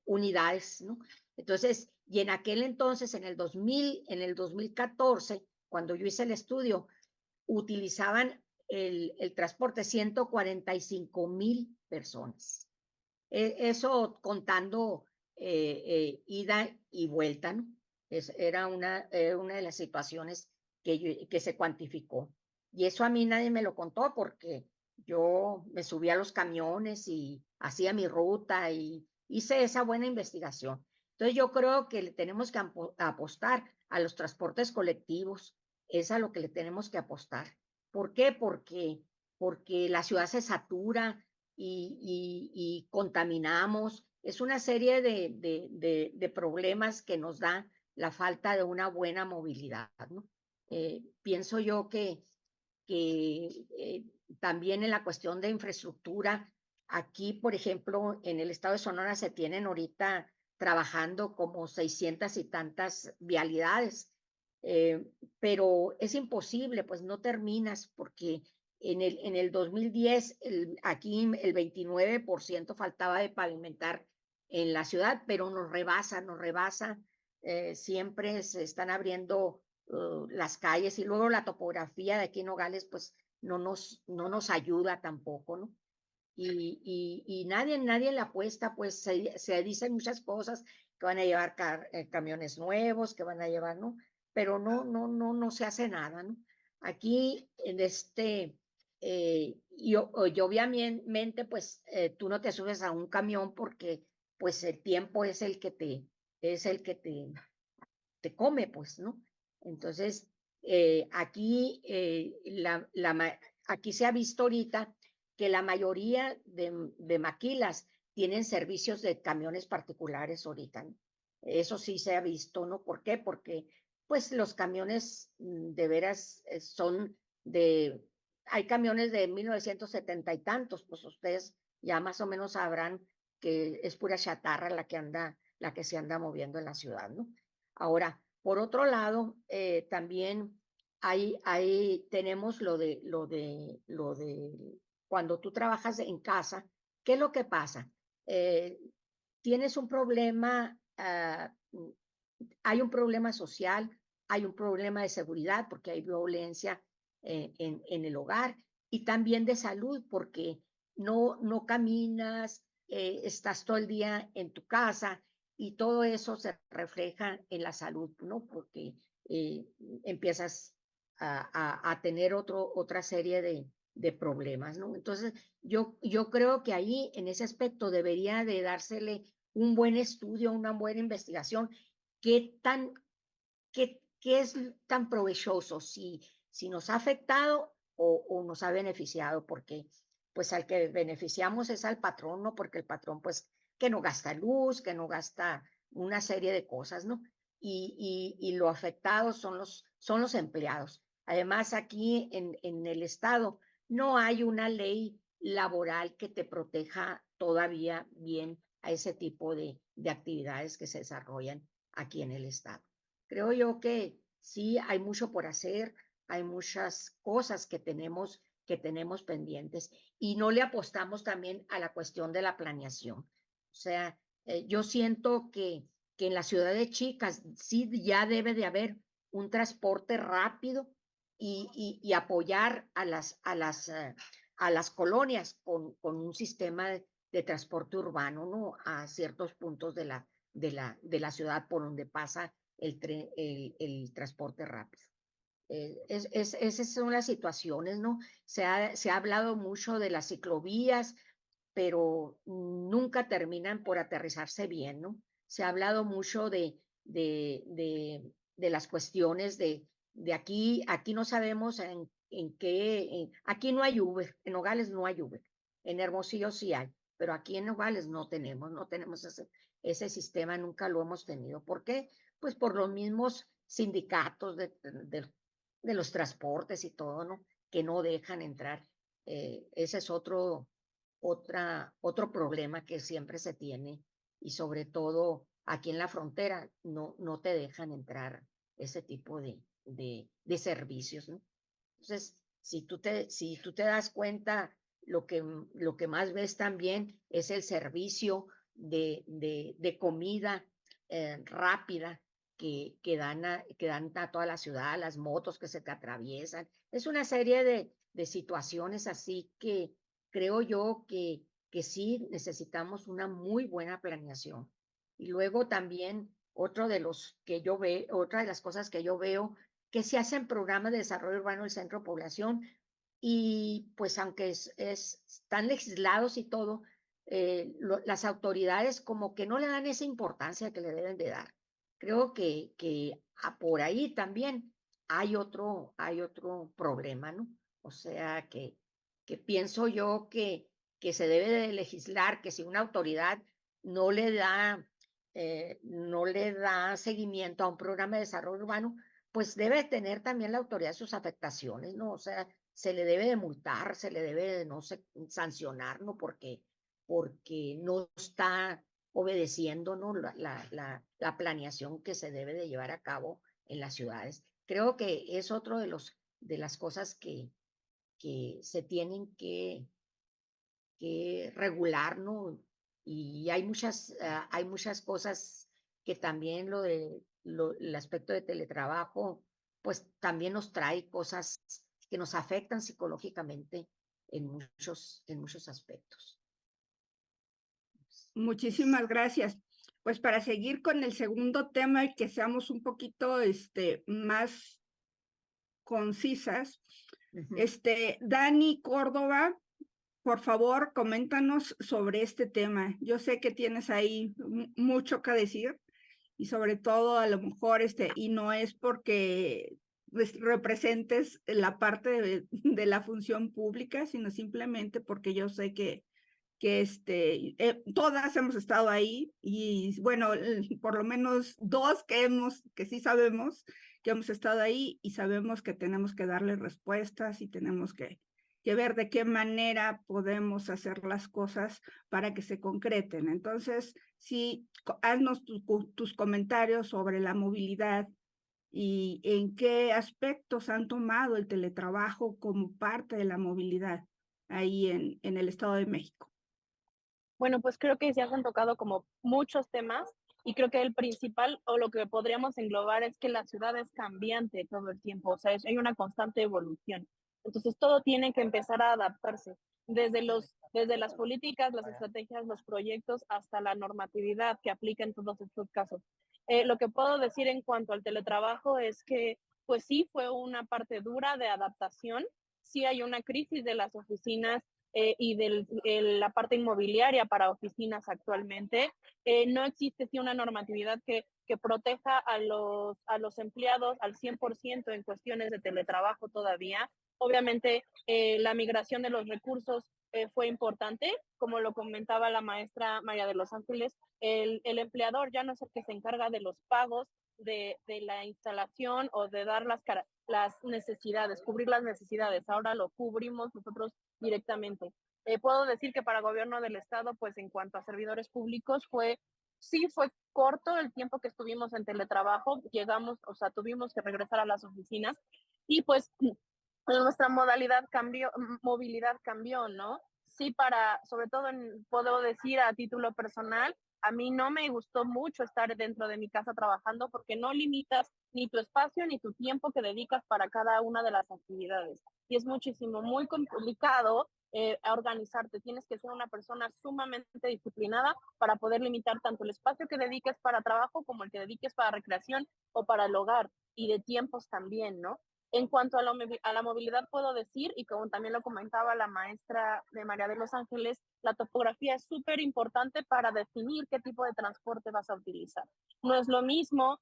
unidades, ¿no? Entonces, y en aquel entonces, en el 2014, cuando yo hice el estudio, utilizaban el transporte 145,000 personas. Eso contando ida y vuelta, ¿no? Era una de las situaciones que se cuantificó. Y eso a mí nadie me lo contó porque yo me subí a los camiones y hacía mi ruta y hice esa buena investigación. Entonces yo creo que le tenemos que apostar a los transportes colectivos, es a lo que le tenemos que apostar. ¿Por qué? Porque la ciudad se satura y contaminamos. Es una serie de problemas que nos da la falta de una buena movilidad, ¿no? Pienso yo que también en la cuestión de infraestructura, aquí, por ejemplo, en el estado de Sonora se tienen ahorita trabajando como 600 y tantas vialidades, pero es imposible, pues no terminas porque en el 2010 aquí el 29% faltaba de pavimentar en la ciudad, pero nos rebasa, siempre se están abriendo las calles y luego la topografía de aquí en Nogales pues no nos ayuda tampoco, ¿no? Y nadie le apuesta, pues se dicen muchas cosas, que van a llevar camiones nuevos, que van a llevar, ¿no? Pero no se hace nada, ¿no? Aquí en y obviamente, pues tú no te subes a un camión porque pues el tiempo es el que te come, pues, ¿no? Entonces, aquí, aquí se ha visto ahorita que la mayoría de maquilas tienen servicios de camiones particulares ahorita, ¿no? Eso sí se ha visto, ¿no? ¿Por qué? Porque, pues, los camiones de veras hay camiones de 1970 y tantos, pues ustedes ya más o menos sabrán que es pura chatarra la que se anda moviendo en la ciudad, ¿no? Ahora, por otro lado, también tenemos lo de cuando tú trabajas en casa, ¿qué es lo que pasa? Tienes un problema, hay un problema social, hay un problema de seguridad porque hay violencia en el hogar y también de salud porque no caminas, estás todo el día en tu casa y todo eso se refleja en la salud, ¿no? Porque empiezas a tener otra serie de problemas, ¿no? Entonces, yo creo que ahí, en ese aspecto, debería de dársele un buen estudio, una buena investigación, qué es tan provechoso, si nos ha afectado o nos ha beneficiado, porque pues al que beneficiamos es al patrón, ¿no? Porque el patrón pues que no gasta luz, que no gasta una serie de cosas, ¿no? Y lo afectado son los empleados. Además, aquí en el estado no hay una ley laboral que te proteja todavía bien a ese tipo de actividades que se desarrollan aquí en el estado. Creo yo que sí hay mucho por hacer, hay muchas cosas que tenemos pendientes y no le apostamos también a la cuestión de la planeación. O sea, yo siento que en la ciudad de Chicas sí ya debe de haber un transporte rápido y apoyar a las colonias con un sistema de transporte urbano, ¿no? A ciertos puntos de la ciudad por donde pasa el transporte rápido. Esas son las situaciones, ¿no? Se ha hablado mucho de las ciclovías, pero nunca terminan por aterrizarse bien, ¿no? Se ha hablado mucho de las cuestiones de aquí no sabemos en qué, aquí no hay Uber, en Nogales no hay Uber, en Hermosillo sí hay, pero aquí en Nogales no tenemos ese sistema, nunca lo hemos tenido. ¿Por qué? Pues por los mismos sindicatos de los transportes y todo, ¿no? Que no dejan entrar. Ese es otro problema que siempre se tiene y sobre todo aquí en la frontera no te dejan entrar ese tipo de servicios, ¿no? Entonces, si tú te das cuenta, lo que más ves también es el servicio de comida rápida que dan a toda la ciudad, las motos que se te atraviesan. Es una serie de situaciones así que creo yo que sí necesitamos una muy buena planeación. Y luego también otra de las cosas que yo veo, que se hacen programas de desarrollo urbano del centro de población y pues aunque están legislados y todo, las autoridades como que no le dan esa importancia que le deben de dar. Creo que por ahí también hay otro problema, ¿no? O sea que pienso yo que se debe de legislar, que si una autoridad no le da, no le da seguimiento a un programa de desarrollo urbano, pues debe tener también la autoridad sus afectaciones, ¿no? O sea, se le debe de multar, se le debe de no sancionar, ¿no? Porque no está obedeciendo, ¿no? La planeación que se debe de llevar a cabo en las ciudades. Creo que es otro de las cosas que se tienen que regular, ¿no? Y hay muchas cosas que también el aspecto de teletrabajo, pues también nos trae cosas que nos afectan psicológicamente en muchos aspectos. Muchísimas gracias. Pues para seguir con el segundo tema y que seamos un poquito más concisas, Dani Córdoba, por favor, coméntanos sobre este tema. Yo sé que tienes ahí mucho que decir y sobre todo a lo mejor y no es porque representes la parte de la función pública, sino simplemente porque yo sé que todas hemos estado ahí y bueno, por lo menos dos que sí sabemos que hemos estado ahí y sabemos que tenemos que darle respuestas y tenemos que ver de qué manera podemos hacer las cosas para que se concreten. Entonces, sí, haznos tus comentarios sobre la movilidad y en qué aspectos han tomado el teletrabajo como parte de la movilidad ahí en el Estado de México. Bueno, pues creo que se han tocado como muchos temas y creo que el principal o lo que podríamos englobar es que la ciudad es cambiante todo el tiempo, o sea, hay una constante evolución. Entonces todo tiene que empezar a adaptarse, desde las políticas, las estrategias, los proyectos, hasta la normatividad que aplica en todos estos casos. Lo que puedo decir en cuanto al teletrabajo es que, pues sí, fue una parte dura de adaptación, sí hay una crisis de las oficinas y de la parte inmobiliaria para oficinas actualmente. No existe sí una normatividad que proteja a los empleados al 100% en cuestiones de teletrabajo todavía. Obviamente, la migración de los recursos fue importante, como lo comentaba la maestra María de los Ángeles, el empleador ya no es el que se encarga de los pagos de la instalación o de dar las necesidades, cubrir las necesidades. Ahora lo cubrimos nosotros directamente. Puedo decir que para el gobierno del estado, pues en cuanto a servidores públicos, sí fue corto el tiempo que estuvimos en teletrabajo, tuvimos que regresar a las oficinas y pues nuestra movilidad cambió, ¿no? Sí, sobre todo, puedo decir a título personal, a mí no me gustó mucho estar dentro de mi casa trabajando porque no limitas ni tu espacio ni tu tiempo que dedicas para cada una de las actividades. Y es muy complicado a organizarte. Tienes que ser una persona sumamente disciplinada para poder limitar tanto el espacio que dediques para trabajo como el que dediques para recreación o para el hogar y de tiempos también, ¿no? En cuanto a la movilidad, puedo decir, y como también lo comentaba la maestra de María de los Ángeles, la topografía es súper importante para definir qué tipo de transporte vas a utilizar. No es lo mismo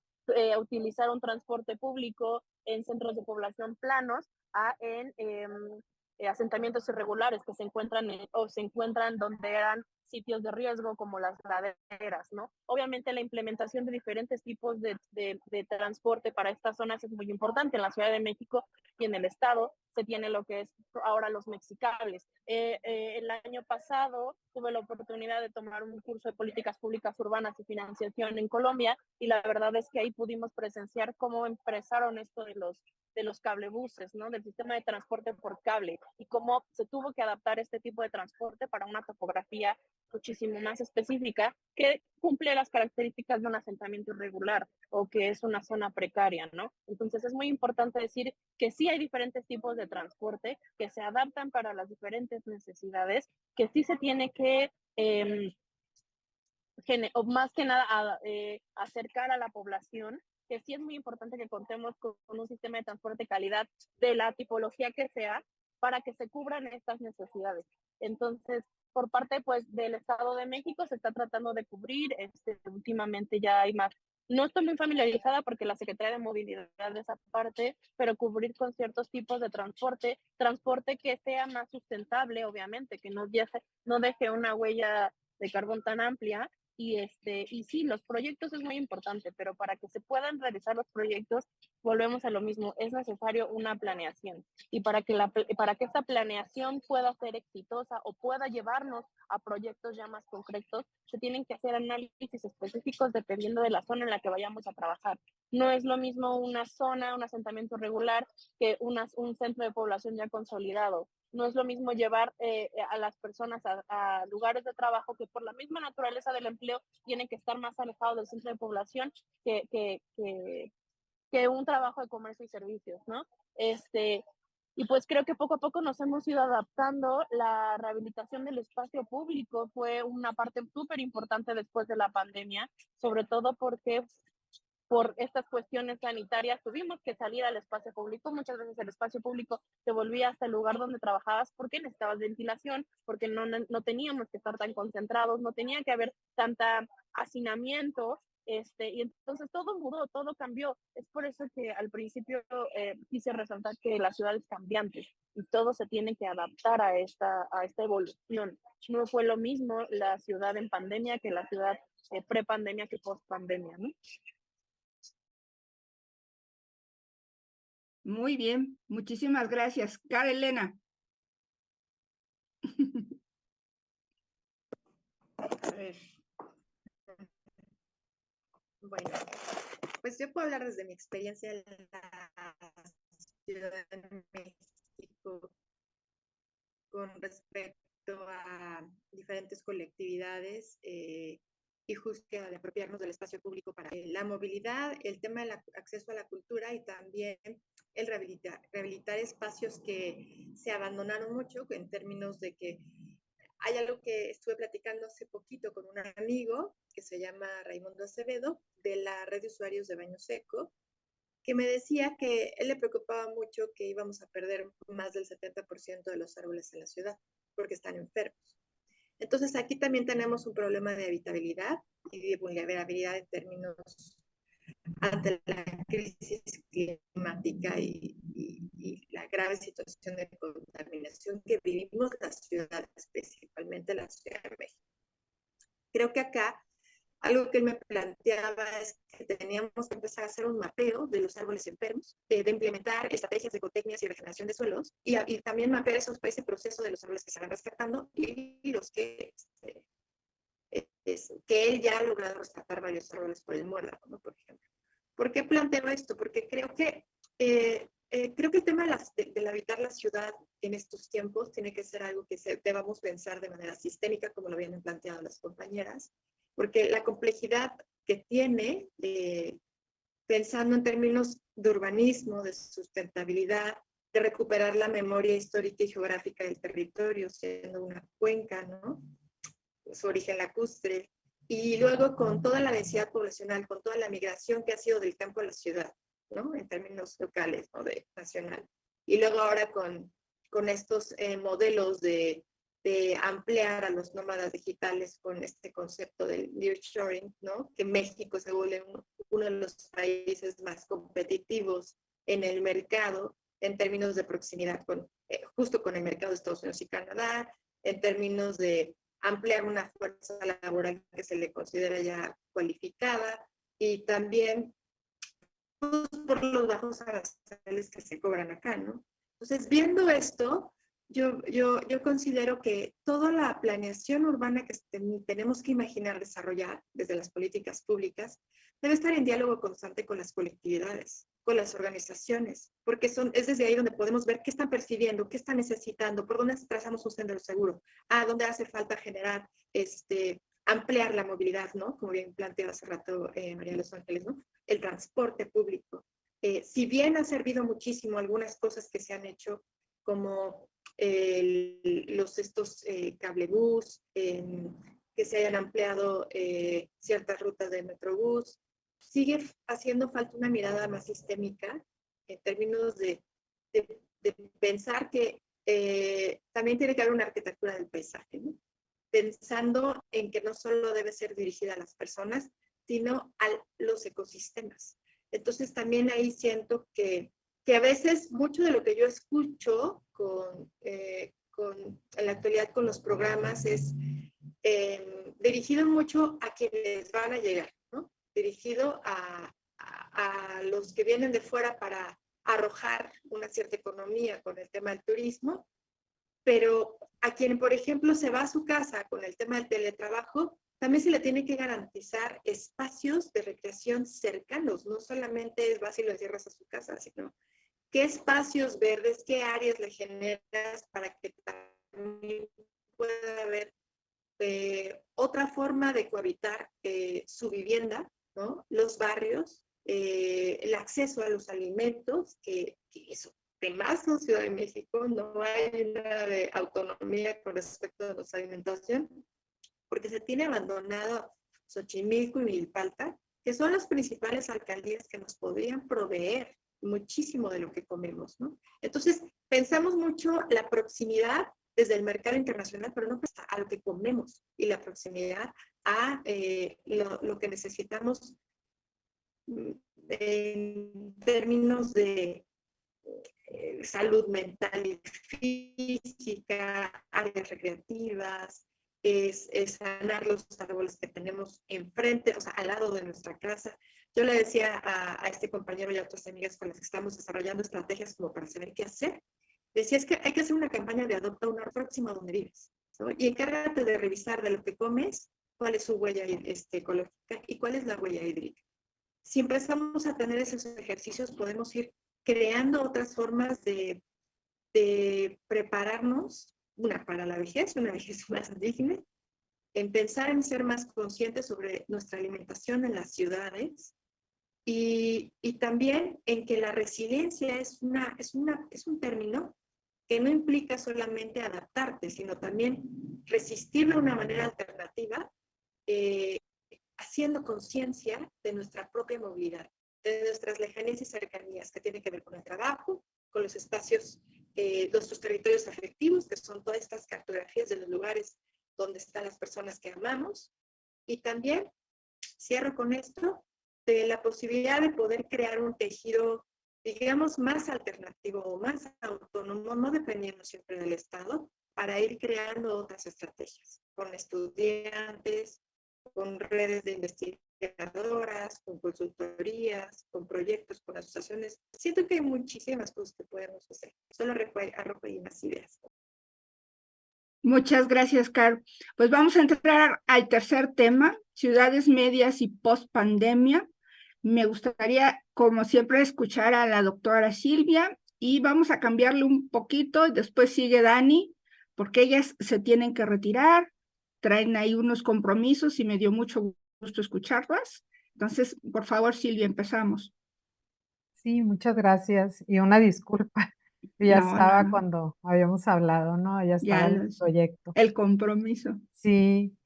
utilizar un transporte público en centros de población planos a en asentamientos irregulares que se encuentran o se encuentran donde eran sitios de riesgo como las laderas, ¿no? Obviamente la implementación de diferentes tipos de transporte para estas zonas es muy importante. En la Ciudad de México y en el estado se tiene lo que es ahora los mexicables. El año pasado tuve la oportunidad de tomar un curso de políticas públicas urbanas y financiación en Colombia, y la verdad es que ahí pudimos presenciar cómo empezaron esto de los cablebuses, ¿no? Del sistema de transporte por cable, y cómo se tuvo que adaptar este tipo de transporte para una topografía muchísimo más específica que cumple las características de un asentamiento irregular o que es una zona precaria, ¿no? Entonces es muy importante decir que sí hay diferentes tipos de transporte que se adaptan para las diferentes necesidades, que sí se tiene que o más que nada acercar a la población, que sí es muy importante que contemos con un sistema de transporte de calidad de la tipología que sea para que se cubran estas necesidades. Entonces, por parte pues del Estado de México se está tratando de cubrir, últimamente ya hay más. No estoy muy familiarizada porque la Secretaría de Movilidad de esa parte, pero cubrir con ciertos tipos de transporte que sea más sustentable, obviamente, que no deje una huella de carbón tan amplia. Y sí, los proyectos es muy importante, pero para que se puedan realizar los proyectos, volvemos a lo mismo, es necesario una planeación. Y para que esta planeación pueda ser exitosa o pueda llevarnos a proyectos ya más concretos, se tienen que hacer análisis específicos dependiendo de la zona en la que vayamos a trabajar. No es lo mismo una zona, un asentamiento regular, que un centro de población ya consolidado. No es lo mismo llevar a las personas a lugares de trabajo que por la misma naturaleza del empleo tienen que estar más alejados del centro de población que un trabajo de comercio y servicios, ¿no? Y pues creo que poco a poco nos hemos ido adaptando. La rehabilitación del espacio público fue una parte súper importante después de la pandemia, sobre todo porque por estas cuestiones sanitarias tuvimos que salir al espacio público. Muchas veces el espacio público se volvía hasta el lugar donde trabajabas porque necesitabas ventilación, porque no teníamos que estar tan concentrados, no tenía que haber tanta hacinamiento, y entonces todo mudó, todo cambió. Es por eso que al principio quise resaltar que la ciudad es cambiante y todo se tiene que adaptar a esta evolución. No fue lo mismo la ciudad en pandemia que la ciudad pre-pandemia que post-pandemia, ¿no? Muy bien, muchísimas gracias. Cara Elena. A ver. Bueno, pues yo puedo hablar desde mi experiencia en la Ciudad de México con respecto a diferentes colectividades y justo de apropiarnos del espacio público para la movilidad, el tema del acceso a la cultura y también el rehabilitar espacios que se abandonaron mucho en términos de que hay algo que estuve platicando hace poquito con un amigo que se llama Raimundo Acevedo, de la red de usuarios de Baño Seco, que me decía que él le preocupaba mucho que íbamos a perder más del 70% de los árboles en la ciudad porque están enfermos. Entonces aquí también tenemos un problema de habitabilidad y de vulnerabilidad en términos ante la crisis climática y la grave situación de contaminación que vivimos las ciudades, principalmente la Ciudad de México. Creo que acá algo que él me planteaba es que teníamos que empezar a hacer un mapeo de los árboles enfermos, de implementar estrategias de ecotecnias y regeneración de suelos, y también mapear ese proceso de los árboles que se van rescatando y los que él ya ha logrado rescatar varios árboles por el muérdago, ¿no? Por ejemplo. ¿Por qué planteo esto? Porque creo que el tema del habitar la ciudad en estos tiempos tiene que ser algo que debamos pensar de manera sistémica, como lo habían planteado las compañeras, porque la complejidad que tiene, pensando en términos de urbanismo, de sustentabilidad, de recuperar la memoria histórica y geográfica del territorio, siendo una cuenca, ¿no? Su origen lacustre, y luego con toda la densidad poblacional, con toda la migración que ha sido del campo a la ciudad, ¿no? En términos locales o de nacional. Y luego ahora con estos modelos de ampliar a los nómadas digitales con este concepto del nearshoring, ¿no? Que México se vuelve uno de los países más competitivos en el mercado en términos de proximidad justo con el mercado de Estados Unidos y Canadá, en términos de ampliar una fuerza laboral que se le considera ya cualificada y también por los bajos aranceles que se cobran acá, ¿no? Entonces, viendo esto, yo considero que toda la planeación urbana que tenemos que imaginar desarrollar desde las políticas públicas debe estar en diálogo constante con las colectividades, con las organizaciones, porque es desde ahí donde podemos ver qué están percibiendo, qué están necesitando, por dónde trazamos un sendero seguro, dónde hace falta generar, ampliar la movilidad, ¿no? Como bien planteó hace rato María de los Ángeles, ¿no? El transporte público. Si bien ha servido muchísimo algunas cosas que se han hecho, como estos cablebús, que se hayan ampliado ciertas rutas de Metrobús, sigue haciendo falta una mirada más sistémica en términos de pensar que también tiene que haber una arquitectura del paisaje, ¿no? Pensando en que no solo debe ser dirigida a las personas, sino a los ecosistemas. Entonces también ahí siento que a veces mucho de lo que yo escucho en la actualidad con los programas es dirigido mucho a quienes van a llegar, ¿no? Dirigido a los que vienen de fuera para arrojar una cierta economía con el tema del turismo, pero a quien, por ejemplo, se va a su casa con el tema del teletrabajo, también se le tiene que garantizar espacios de recreación cercanos, no solamente vas y lo encierras a su casa, sino qué espacios verdes, qué áreas le generas para que también pueda haber otra forma de cohabitar su vivienda, ¿no? Los barrios, el acceso a los alimentos, que eso, además en Ciudad de México no hay nada de autonomía con respecto a la alimentación, porque se tiene abandonado Xochimilco y Milpalta, que son las principales alcaldías que nos podrían proveer muchísimo de lo que comemos, ¿no? Entonces, pensamos mucho la proximidad desde el mercado internacional, pero no a lo que comemos y la proximidad a lo que necesitamos en términos de salud mental y física, áreas recreativas, es sanar los árboles que tenemos enfrente, o sea, al lado de nuestra casa. Yo le decía a este compañero y a otras amigas con las que estamos desarrollando estrategias como para saber qué hacer, decía, es que hay que hacer una campaña de adopta un lugar próximo a donde vives, ¿no? Y encárgate de revisar de lo que comes, cuál es su huella ecológica y cuál es la huella hídrica. Si empezamos a tener esos ejercicios, podemos ir creando otras formas de prepararnos, una para la vejez, una vejez más digna, en pensar en ser más conscientes sobre nuestra alimentación en las ciudades y también en que la resiliencia es un término que no implica solamente adaptarte, sino también resistir de una manera alternativa, haciendo conciencia de nuestra propia movilidad, de nuestras lejanías y cercanías, que tiene que ver con el trabajo, con los espacios, nuestros territorios afectivos, que son todas estas cartografías de los lugares donde están las personas que amamos, y también, cierro con esto, de la posibilidad de poder crear un tejido, digamos, más alternativo o más autónomo, no dependiendo siempre del Estado, para ir creando otras estrategias, con estudiantes, con redes de investigadoras, con consultorías, con proyectos, con asociaciones. Siento que hay muchísimas cosas que podemos hacer. Solo arrojo ahí más ideas. Muchas gracias, Caro. Pues vamos a entrar al tercer tema, ciudades medias y post-pandemia. Me gustaría, como siempre, escuchar a la doctora Silvia y vamos a cambiarle un poquito y después sigue Dani, porque ellas se tienen que retirar, traen ahí unos compromisos y me dio mucho gusto escucharlas. Entonces, por favor, Silvia, empezamos. Sí, muchas gracias y una disculpa. Yo ya No, estaba cuando habíamos hablado, ¿no? Ya estaba ya el proyecto. el compromiso. Sí,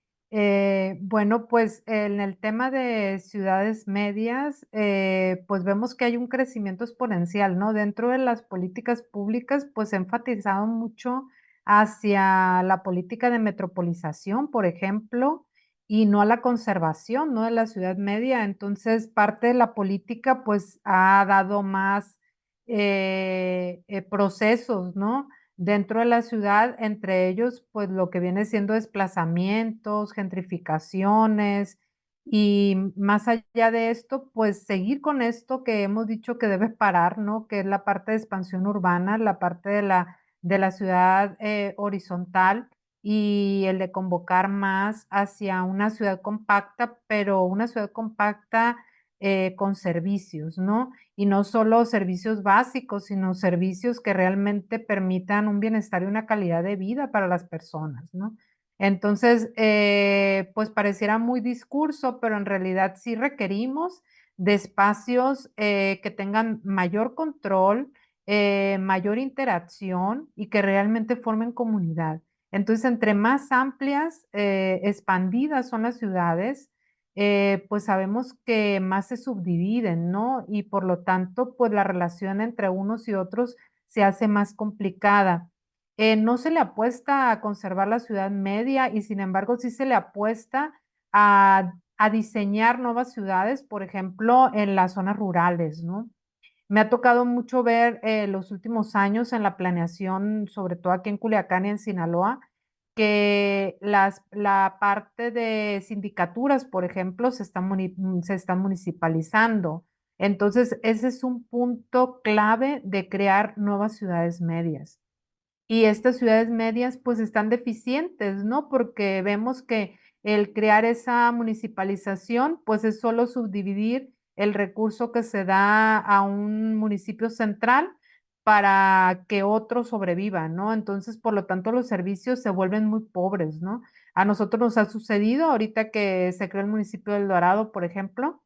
Bueno, pues en el tema de ciudades medias, pues vemos que hay un crecimiento exponencial, ¿no? Dentro de las políticas públicas, pues se ha enfatizado mucho hacia la política de metropolización, por ejemplo, y no a la conservación, ¿no? De la ciudad media. Entonces, parte de la política, pues ha dado más procesos, ¿no? Dentro de la ciudad, entre ellos, pues lo que viene siendo desplazamientos, gentrificaciones y más allá de esto, pues seguir con esto que hemos dicho que debe parar, ¿no? Que es la parte de expansión urbana, la parte de la ciudad horizontal y el de convocar más hacia una ciudad compacta, pero una ciudad compacta con servicios, ¿no? Y no solo servicios básicos, sino servicios que realmente permitan un bienestar y una calidad de vida para las personas, ¿no? Entonces, pues pareciera muy discurso, pero en realidad sí requerimos de espacios que tengan mayor control, mayor interacción y que realmente formen comunidad. Entonces, entre más amplias, expandidas son las ciudades, pues sabemos que más se subdividen, ¿no? Y por lo tanto, pues la relación entre unos y otros se hace más complicada. No se le apuesta a conservar la ciudad media y sin embargo sí se le apuesta a diseñar nuevas ciudades, por ejemplo, en las zonas rurales, ¿no? Me ha tocado mucho ver los últimos años en la planeación, sobre todo aquí en Culiacán y en Sinaloa, que la parte de sindicaturas, por ejemplo, se están municipalizando. Entonces, ese es un punto clave de crear nuevas ciudades medias. Y estas ciudades medias, pues, están deficientes, ¿no? Porque vemos que el crear esa municipalización, pues, es solo subdividir el recurso que se da a un municipio central para que otro sobreviva, ¿no? Entonces, por lo tanto, los servicios se vuelven muy pobres, ¿no? A nosotros nos ha sucedido ahorita que se creó el municipio del Dorado, por ejemplo,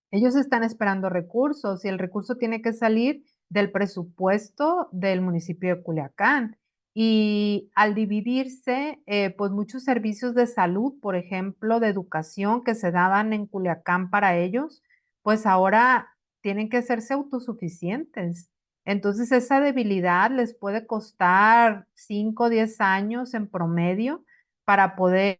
ellos están esperando recursos y el recurso tiene que salir del presupuesto del municipio de Culiacán. Y al dividirse, pues muchos servicios de salud, por ejemplo, de educación que se daban en Culiacán para ellos, pues ahora tienen que hacerse autosuficientes. Entonces, esa debilidad les puede costar 5 o 10 años en promedio para poder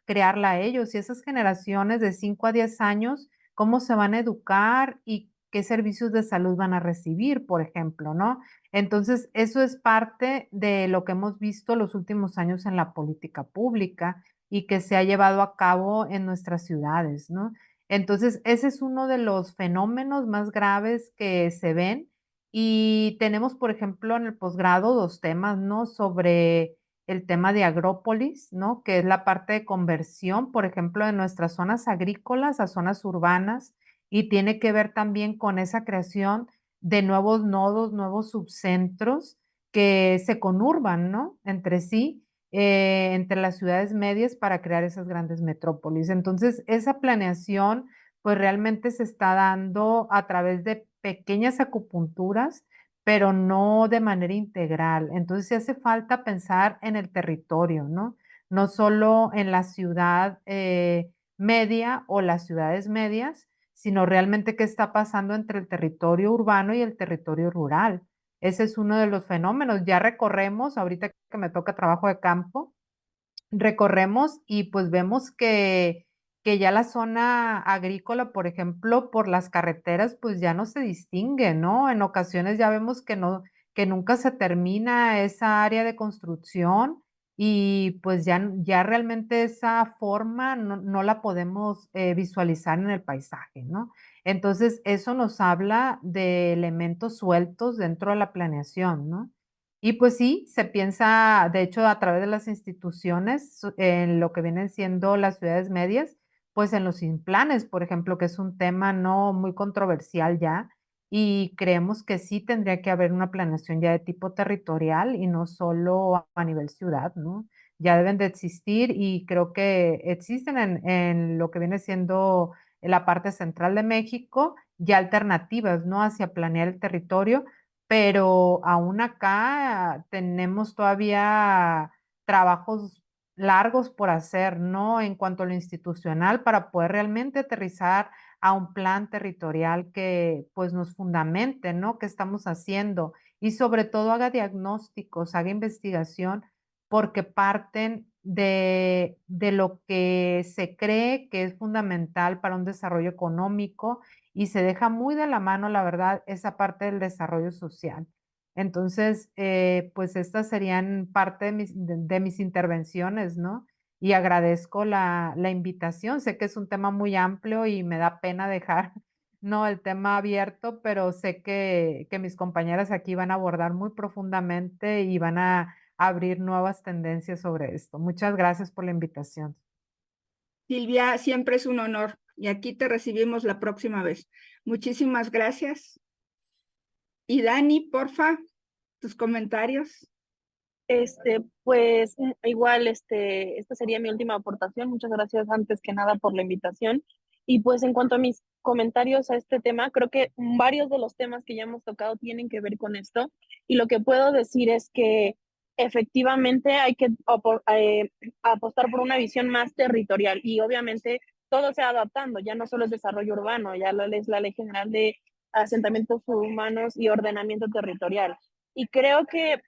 crearla a ellos. Y esas generaciones de 5 a 10 años cómo se van a educar y qué servicios de salud van a recibir, por ejemplo, ¿no? Entonces, eso es parte de lo que hemos visto los últimos años en la política pública y que se ha llevado a cabo en nuestras ciudades, ¿no? Entonces, ese es uno de los fenómenos más graves que se ven y tenemos, por ejemplo, en el posgrado 2 temas, ¿no? Sobre el tema de agrópolis, ¿no? Que es la parte de conversión, por ejemplo, de nuestras zonas agrícolas a zonas urbanas y tiene que ver también con esa creación de nuevos nodos, nuevos subcentros que se conurban, ¿no? Entre sí, entre las ciudades medias para crear esas grandes metrópolis. Entonces, esa planeación, pues realmente se está dando a través de pequeñas acupunturas pero no de manera integral. Entonces, sí hace falta pensar en el territorio, ¿no? No solo en la ciudad media o las ciudades medias, sino realmente qué está pasando entre el territorio urbano y el territorio rural. Ese es uno de los fenómenos. Ya recorremos, ahorita que me toca trabajo de campo, recorremos y pues vemos que ya la zona agrícola, por ejemplo, por las carreteras, pues ya no se distingue, ¿no? En ocasiones ya vemos que no, que nunca se termina esa área de construcción y pues ya realmente esa forma no la podemos visualizar en el paisaje, ¿no? Entonces, eso nos habla de elementos sueltos dentro de la planeación, ¿no? Y pues sí, se piensa, de hecho, a través de las instituciones, en lo que vienen siendo las ciudades medias, pues en los implanes, por ejemplo, que es un tema no muy controversial ya, y creemos que sí tendría que haber una planeación ya de tipo territorial y no solo a nivel ciudad, ¿no? Ya deben de existir y creo que existen en lo que viene siendo la parte central de México, ya alternativas, ¿no? Hacia planear el territorio, pero aún acá tenemos todavía trabajos largos por hacer, ¿no? En cuanto a lo institucional, para poder realmente aterrizar a un plan territorial que, pues, nos fundamente, ¿no? ¿Qué estamos haciendo? Y sobre todo haga diagnósticos, haga investigación, porque parten de lo que se cree que es fundamental para un desarrollo económico y se deja muy de la mano, la verdad, esa parte del desarrollo social. Entonces, pues estas serían parte de mis intervenciones, ¿no? Y agradezco la invitación. Sé que es un tema muy amplio y me da pena dejar, ¿no? El tema abierto, pero sé que mis compañeras aquí van a abordar muy profundamente y van a abrir nuevas tendencias sobre esto. Muchas gracias por la invitación. Silvia, siempre es un honor y aquí te recibimos la próxima vez. Muchísimas gracias. Y Dani, porfa, tus comentarios. Pues igual, esta sería mi última aportación. Muchas gracias antes que nada por la invitación. Y pues en cuanto a mis comentarios a este tema, creo que varios de los temas que ya hemos tocado tienen que ver con esto. Y lo que puedo decir es que efectivamente hay que apostar por una visión más territorial y obviamente todo se va adaptando. Ya no solo es desarrollo urbano, ya es la Ley General de Asentamientos Humanos y Ordenamiento Territorial. Y creo que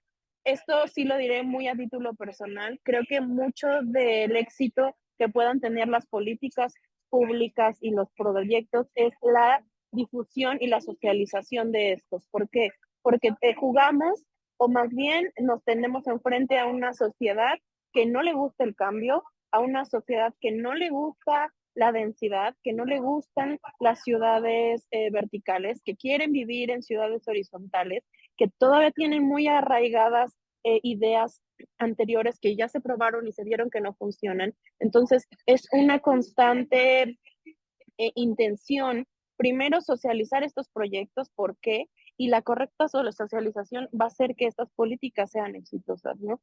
esto sí lo diré muy a título personal. Creo que mucho del éxito que puedan tener las políticas públicas y los proyectos es la difusión y la socialización de estos. ¿Por qué? Porque jugamos o más bien nos tenemos enfrente a una sociedad que no le gusta el cambio, a una sociedad que no le gusta la densidad, que no le gustan las ciudades verticales, que quieren vivir en ciudades horizontales, que todavía tienen muy arraigadas ideas anteriores que ya se probaron y se vieron que no funcionan. Entonces, es una constante intención, primero, socializar estos proyectos, ¿por qué? Y la correcta socialización va a hacer que estas políticas sean exitosas, ¿no?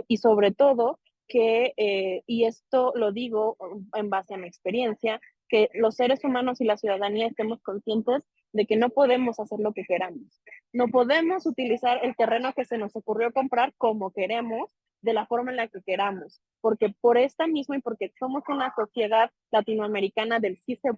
Y sobre todo que, y esto lo digo en base a mi experiencia, que los seres humanos y la ciudadanía estemos conscientes de que no podemos hacer lo que queramos. No podemos utilizar el terreno que se nos ocurrió comprar como queremos, de la forma en la que queramos, porque por esta misma y porque somos una sociedad latinoamericana del sí se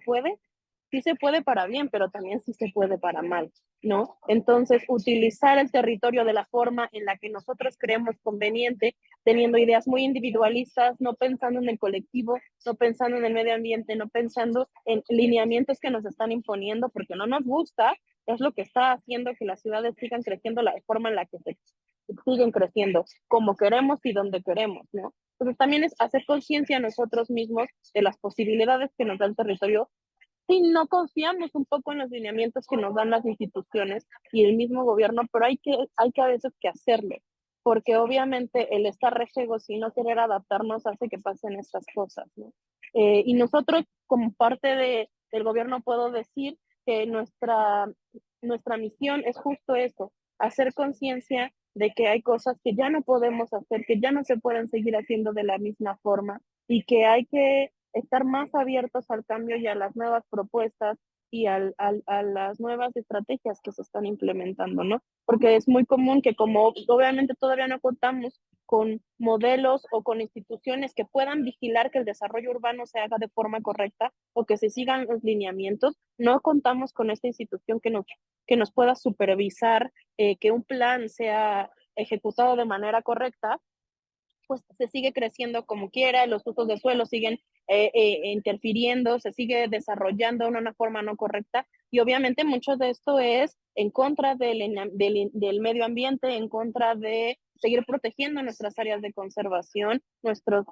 puede para bien, pero también sí se puede para mal, ¿no? Entonces, utilizar el territorio de la forma en la que nosotros creemos conveniente, teniendo ideas muy individualistas, no pensando en el colectivo, no pensando en el medio ambiente, no pensando en lineamientos que nos están imponiendo, porque no nos gusta, es lo que está haciendo que las ciudades sigan creciendo la forma en la que se siguen creciendo, como queremos y donde queremos, ¿no? Entonces también es hacer conciencia nosotros mismos de las posibilidades que nos da el territorio si no confiamos un poco en los lineamientos que nos dan las instituciones y el mismo gobierno, pero hay que a veces que hacerlo, porque obviamente el estar rejegos y no querer adaptarnos hace que pasen estas cosas, ¿no? Y nosotros como parte del gobierno puedo decir que nuestra misión es justo eso, hacer conciencia de que hay cosas que ya no podemos hacer, que ya no se pueden seguir haciendo de la misma forma y que hay que estar más abiertos al cambio y a las nuevas propuestas y a las nuevas estrategias que se están implementando, ¿no? Porque es muy común que como obviamente todavía no contamos con modelos o con instituciones que puedan vigilar que el desarrollo urbano se haga de forma correcta o que se sigan los lineamientos, no contamos con esta institución que nos pueda supervisar que un plan sea ejecutado de manera correcta, pues se sigue creciendo como quiera, los usos de suelo siguen interfiriendo, se sigue desarrollando de una forma no correcta y obviamente mucho de esto es en contra del medio ambiente, en contra de seguir protegiendo nuestras áreas de conservación, nuestras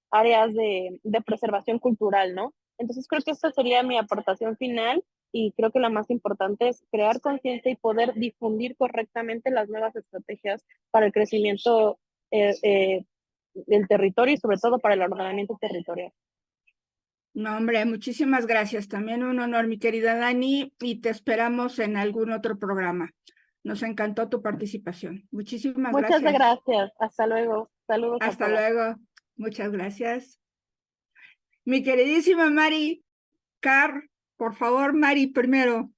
áreas de preservación cultural, ¿no? Entonces creo que esta sería mi aportación final y creo que la más importante es crear conciencia y poder difundir correctamente las nuevas estrategias para el crecimiento del territorio y sobre todo para el ordenamiento territorial. No, hombre, muchísimas gracias. También un honor, mi querida Dani, y te esperamos en algún otro programa. Nos encantó tu participación. Muchísimas Muchas gracias. gracias. Hasta luego. Saludos a Hasta todos. luego. Muchas gracias. Mi queridísima Mari Carr, por favor, Mari, primero,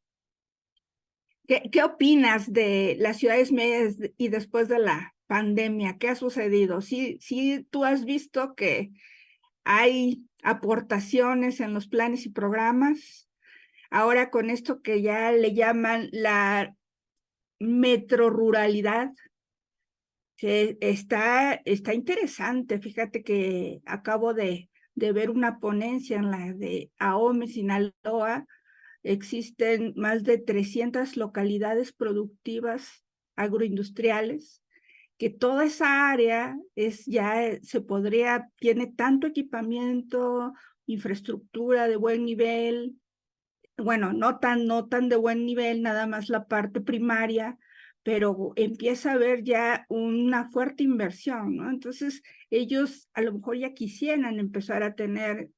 ¿qué opinas de las ciudades medias y después de la pandemia? ¿Qué ha sucedido? Sí, sí, tú has visto que hay aportaciones en los planes y programas. Ahora con esto que ya le llaman la metroruralidad, está interesante. Fíjate que acabo de ver una ponencia en la de AOME, Sinaloa. Existen más de 300 localidades productivas agroindustriales, que toda esa área tiene tanto equipamiento, infraestructura de buen nivel, bueno, no tan de buen nivel, nada más la parte primaria, pero empieza a haber ya una fuerte inversión, ¿no? Entonces, ellos a lo mejor ya quisieran empezar a tener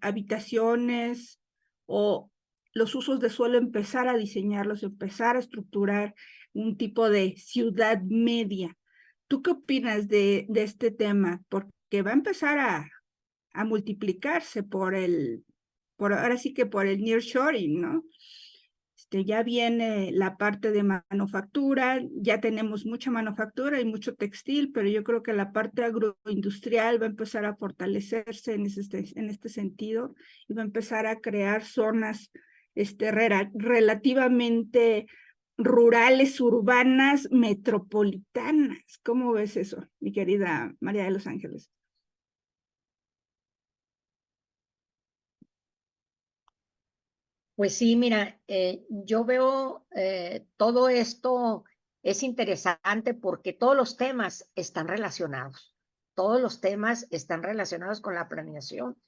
habitaciones o los usos de suelo, empezar a diseñarlos, empezar a estructurar un tipo de ciudad media. ¿Tú qué opinas de este tema? Porque va a empezar a multiplicarse ahora sí que por el nearshoring, ¿no? Ya viene la parte de manufactura, ya tenemos mucha manufactura y mucho textil, pero yo creo que la parte agroindustrial va a empezar a fortalecerse en este sentido y va a empezar a crear zonas relativamente rurales, urbanas, metropolitanas. ¿Cómo ves eso, mi querida María de los Ángeles? Pues sí, mira, yo veo todo esto es interesante porque todos los temas están relacionados. Todos los temas están relacionados con la planeación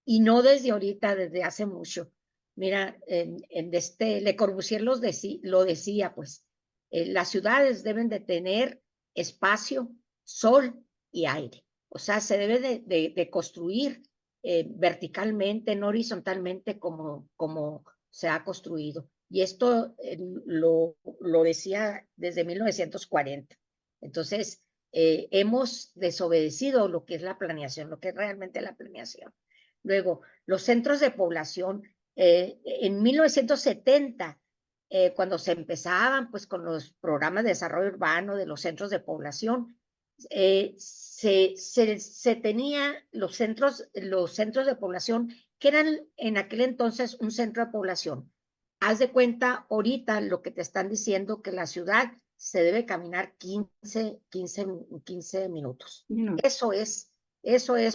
y no desde ahorita, desde hace mucho. Mira, Le Corbusier lo decía, pues, las ciudades deben de tener espacio, sol y aire. O sea, se debe de construir verticalmente, no horizontalmente como se ha construido. Y esto lo decía desde 1940. Entonces, hemos desobedecido lo que es la planeación, lo que es realmente la planeación. Luego, los centros de población, en 1970, cuando se empezaban pues con los programas de desarrollo urbano de los centros de población, se tenía los centros de población que eran en aquel entonces un centro de población. Haz de cuenta ahorita lo que te están diciendo, que la ciudad se debe caminar 15 minutos. Eso es,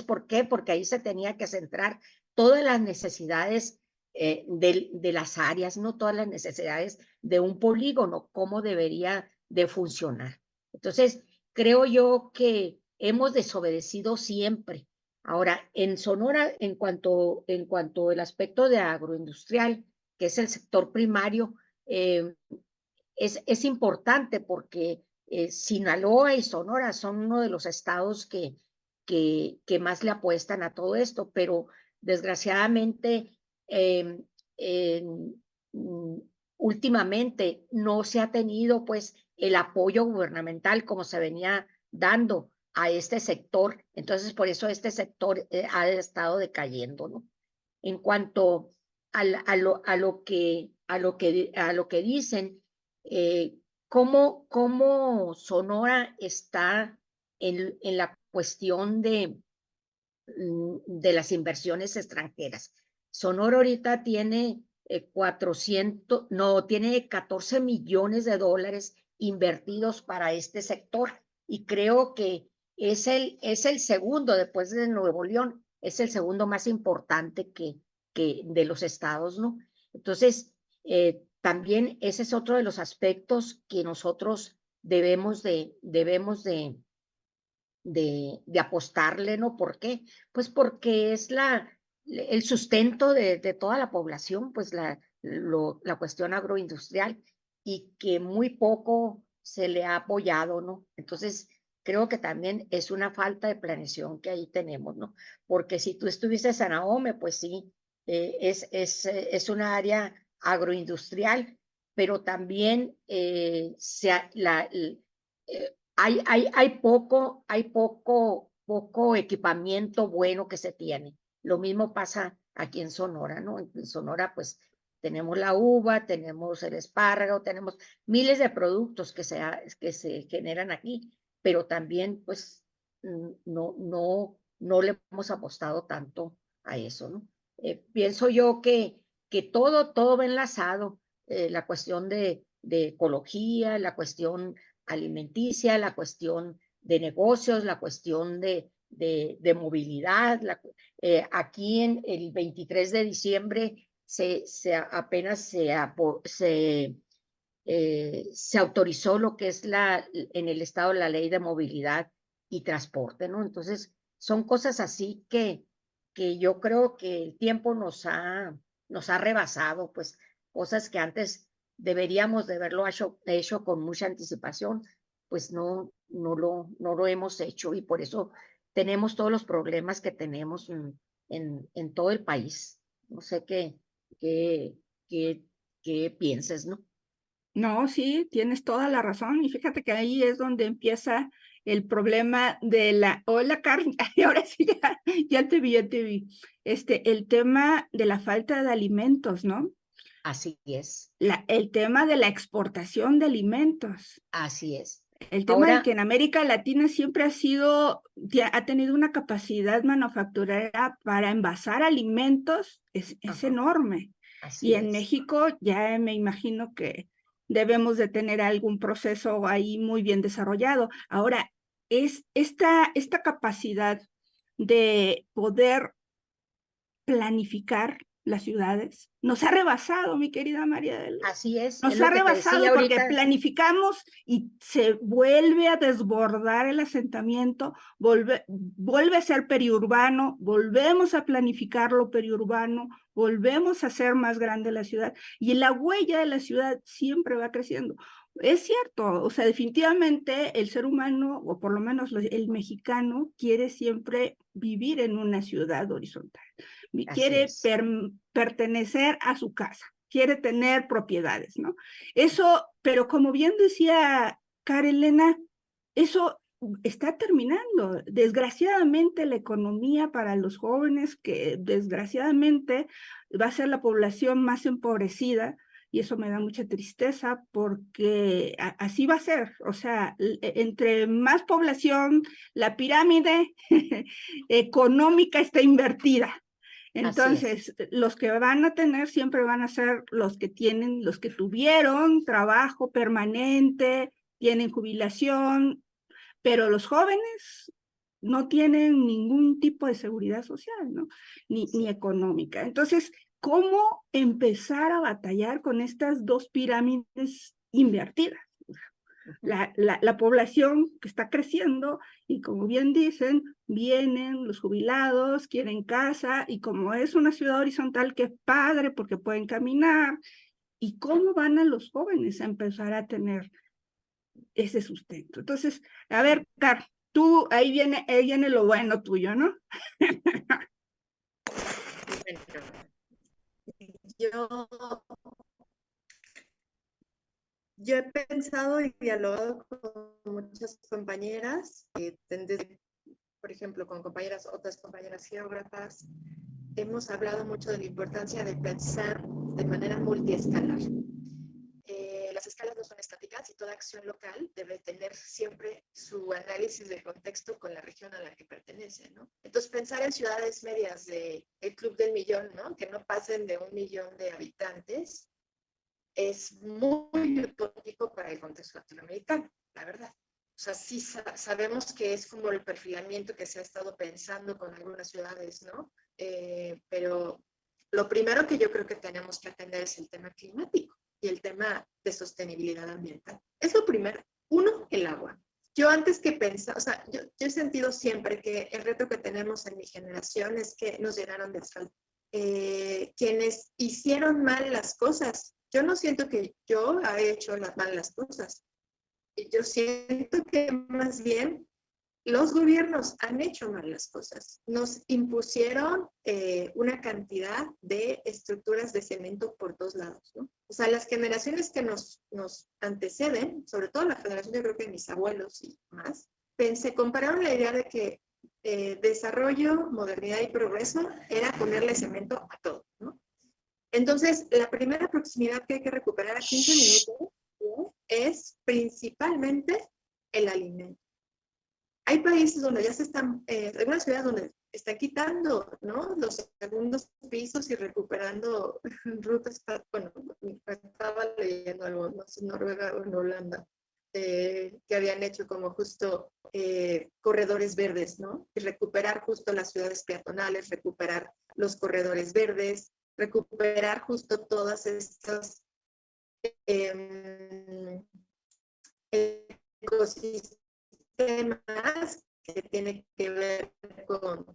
¿por qué? Porque ahí se tenía que centrar todas las necesidades de las áreas, no todas las necesidades de un polígono, cómo debería de funcionar. Entonces, creo yo que hemos desobedecido siempre. Ahora, en Sonora, en cuanto al aspecto de agroindustrial, que es el sector primario, es importante porque Sinaloa y Sonora son uno de los estados que más le apuestan a todo esto, pero desgraciadamente últimamente no se ha tenido pues el apoyo gubernamental como se venía dando a este sector. Entonces, por eso este sector ha estado decayendo, ¿no? En cuanto a lo que dicen, cómo Sonora está en la cuestión de las inversiones extranjeras. Sonora ahorita tiene 14 millones de dólares invertidos para este sector, y creo que es el segundo, después de Nuevo León, es el segundo más importante que de los estados, ¿no? Entonces, también ese es otro de los aspectos que nosotros debemos de apostarle, ¿no? ¿Por qué? Pues porque es el sustento de toda la población, pues la cuestión agroindustrial, y que muy poco se le ha apoyado, ¿no? Entonces, creo que también es una falta de planeación que ahí tenemos, ¿no? Porque si tú estuvieses en Ahome, pues sí, es una área agroindustrial, pero también hay poco equipamiento bueno que se tiene. Lo mismo pasa aquí en Sonora, ¿no? En Sonora, pues tenemos la uva, tenemos el espárrago, tenemos miles de productos que se generan aquí, pero también pues no le hemos apostado tanto a eso, ¿no? Pienso yo que todo va enlazado, la cuestión de ecología, la cuestión alimenticia, la cuestión de negocios, la cuestión de movilidad. Aquí en el 23 de diciembre apenas se autorizó lo que es en el estado la ley de movilidad y transporte, ¿no? Entonces, son cosas así que yo creo que el tiempo nos ha rebasado, pues cosas que antes deberíamos de haberlo hecho con mucha anticipación, pues no lo hemos hecho, y por eso tenemos todos los problemas que tenemos en todo el país. No sé qué pienses, ¿no? No, sí, tienes toda la razón. Y fíjate que ahí es donde empieza el problema de hola, Carmen, y ahora sí ya te vi. El tema de la falta de alimentos, ¿no? Así es. El tema de la exportación de alimentos. Así es. El tema de que en América Latina siempre ha tenido una capacidad manufacturera para envasar alimentos, es enorme. Así Y en es. México ya me imagino que debemos de tener algún proceso ahí muy bien desarrollado. Ahora, es esta capacidad de poder planificar las ciudades nos ha rebasado, mi querida María del... Así es. Nos ha rebasado porque planificamos y se vuelve a desbordar el asentamiento, vuelve a ser periurbano, volvemos a planificar lo periurbano, volvemos a hacer más grande la ciudad y la huella de la ciudad siempre va creciendo. Es cierto, o sea, definitivamente el ser humano, o por lo menos el mexicano, quiere siempre vivir en una ciudad horizontal. Quiere pertenecer a su casa, quiere tener propiedades, ¿no? Eso, pero como bien decía Elena, eso está terminando. Desgraciadamente la economía para los jóvenes, que desgraciadamente va a ser la población más empobrecida, y eso me da mucha tristeza porque así va a ser. O sea, entre más población, la pirámide económica está invertida. Entonces, los que van a tener siempre van a ser los que tuvieron trabajo permanente, tienen jubilación, pero los jóvenes no tienen ningún tipo de seguridad social, ¿no? Ni económica. Entonces, ¿cómo empezar a batallar con estas dos pirámides invertidas? La población que está creciendo y, como bien dicen, vienen los jubilados, quieren casa, y como es una ciudad horizontal, que es padre porque pueden caminar. ¿Y cómo van a los jóvenes a empezar a tener ese sustento? Entonces, a ver, Car, tú, ahí viene lo bueno tuyo, ¿no? Yo he pensado y dialogado con muchas compañeras, por ejemplo, con otras compañeras geógrafas. Hemos hablado mucho de la importancia de pensar de manera multiescalar. Las escalas no son estáticas y toda acción local debe tener siempre su análisis de contexto con la región a la que pertenece, ¿no? Entonces, pensar en ciudades medias del Club del Millón, ¿no? Que no pasen de 1 millón de habitantes, es muy utópico para el contexto latinoamericano, la verdad. O sea, sí sabemos que es como el perfilamiento que se ha estado pensando con algunas ciudades, ¿no? Pero lo primero que yo creo que tenemos que atender es el tema climático y el tema de sostenibilidad ambiental. Es lo primero. Uno, el agua. Yo antes que pensar, o sea, yo he sentido siempre que el reto que tenemos en mi generación es que nos llenaron de asfalto. Quienes hicieron mal las cosas, yo no siento que yo haya hecho mal las cosas. Yo siento que más bien los gobiernos han hecho mal las cosas. Nos impusieron una cantidad de estructuras de cemento por todos lados, ¿no? O sea, las generaciones que nos anteceden, sobre todo la generación, yo creo que de mis abuelos y más, compararon la idea de que desarrollo, modernidad y progreso era ponerle cemento a todo, ¿no? Entonces, la primera proximidad que hay que recuperar a 15 minutos, ¿no?, es principalmente el alimento. Hay países donde ya se están, algunas ciudades donde están quitando, ¿no?, los segundos pisos y recuperando rutas. Bueno, estaba leyendo algo, no sé, en Noruega o en Holanda, que habían hecho como justo corredores verdes, ¿no? Y recuperar justo las ciudades peatonales, recuperar los corredores verdes, recuperar justo todas estas ecosistemas que tienen que ver con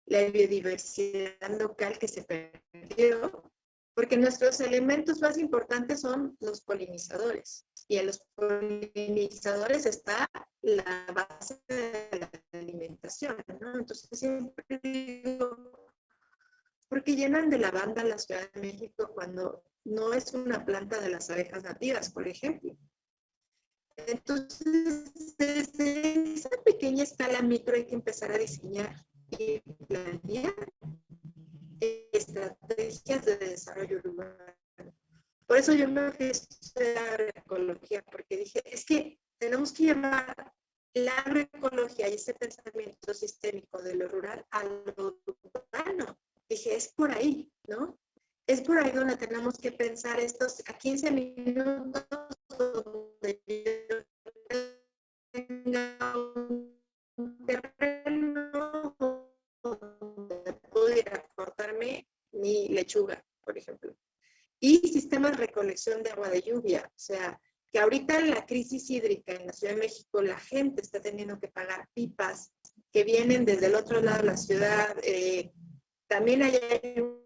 la biodiversidad local que se perdió, porque nuestros elementos más importantes son los polinizadores, y en los polinizadores está la base de la alimentación, ¿no? Entonces siempre digo, porque llenan de lavanda la Ciudad de México cuando no es una planta de las abejas nativas, por ejemplo. Entonces, desde esa pequeña escala micro hay que empezar a diseñar y planear estrategias de desarrollo urbano. Por eso yo me fui a estudiar agroecología, porque dije, es que tenemos que llevar la agroecología y ese pensamiento sistémico de lo rural a lo urbano. Dije, es por ahí, ¿no? Es por ahí donde tenemos que pensar estos a 15 minutos donde yo tenga un terreno donde puedo ir a cortarme mi lechuga, por ejemplo. Y sistemas de recolección de agua de lluvia. O sea, que ahorita en la crisis hídrica en la Ciudad de México la gente está teniendo que pagar pipas que vienen desde el otro lado de la ciudad. También hay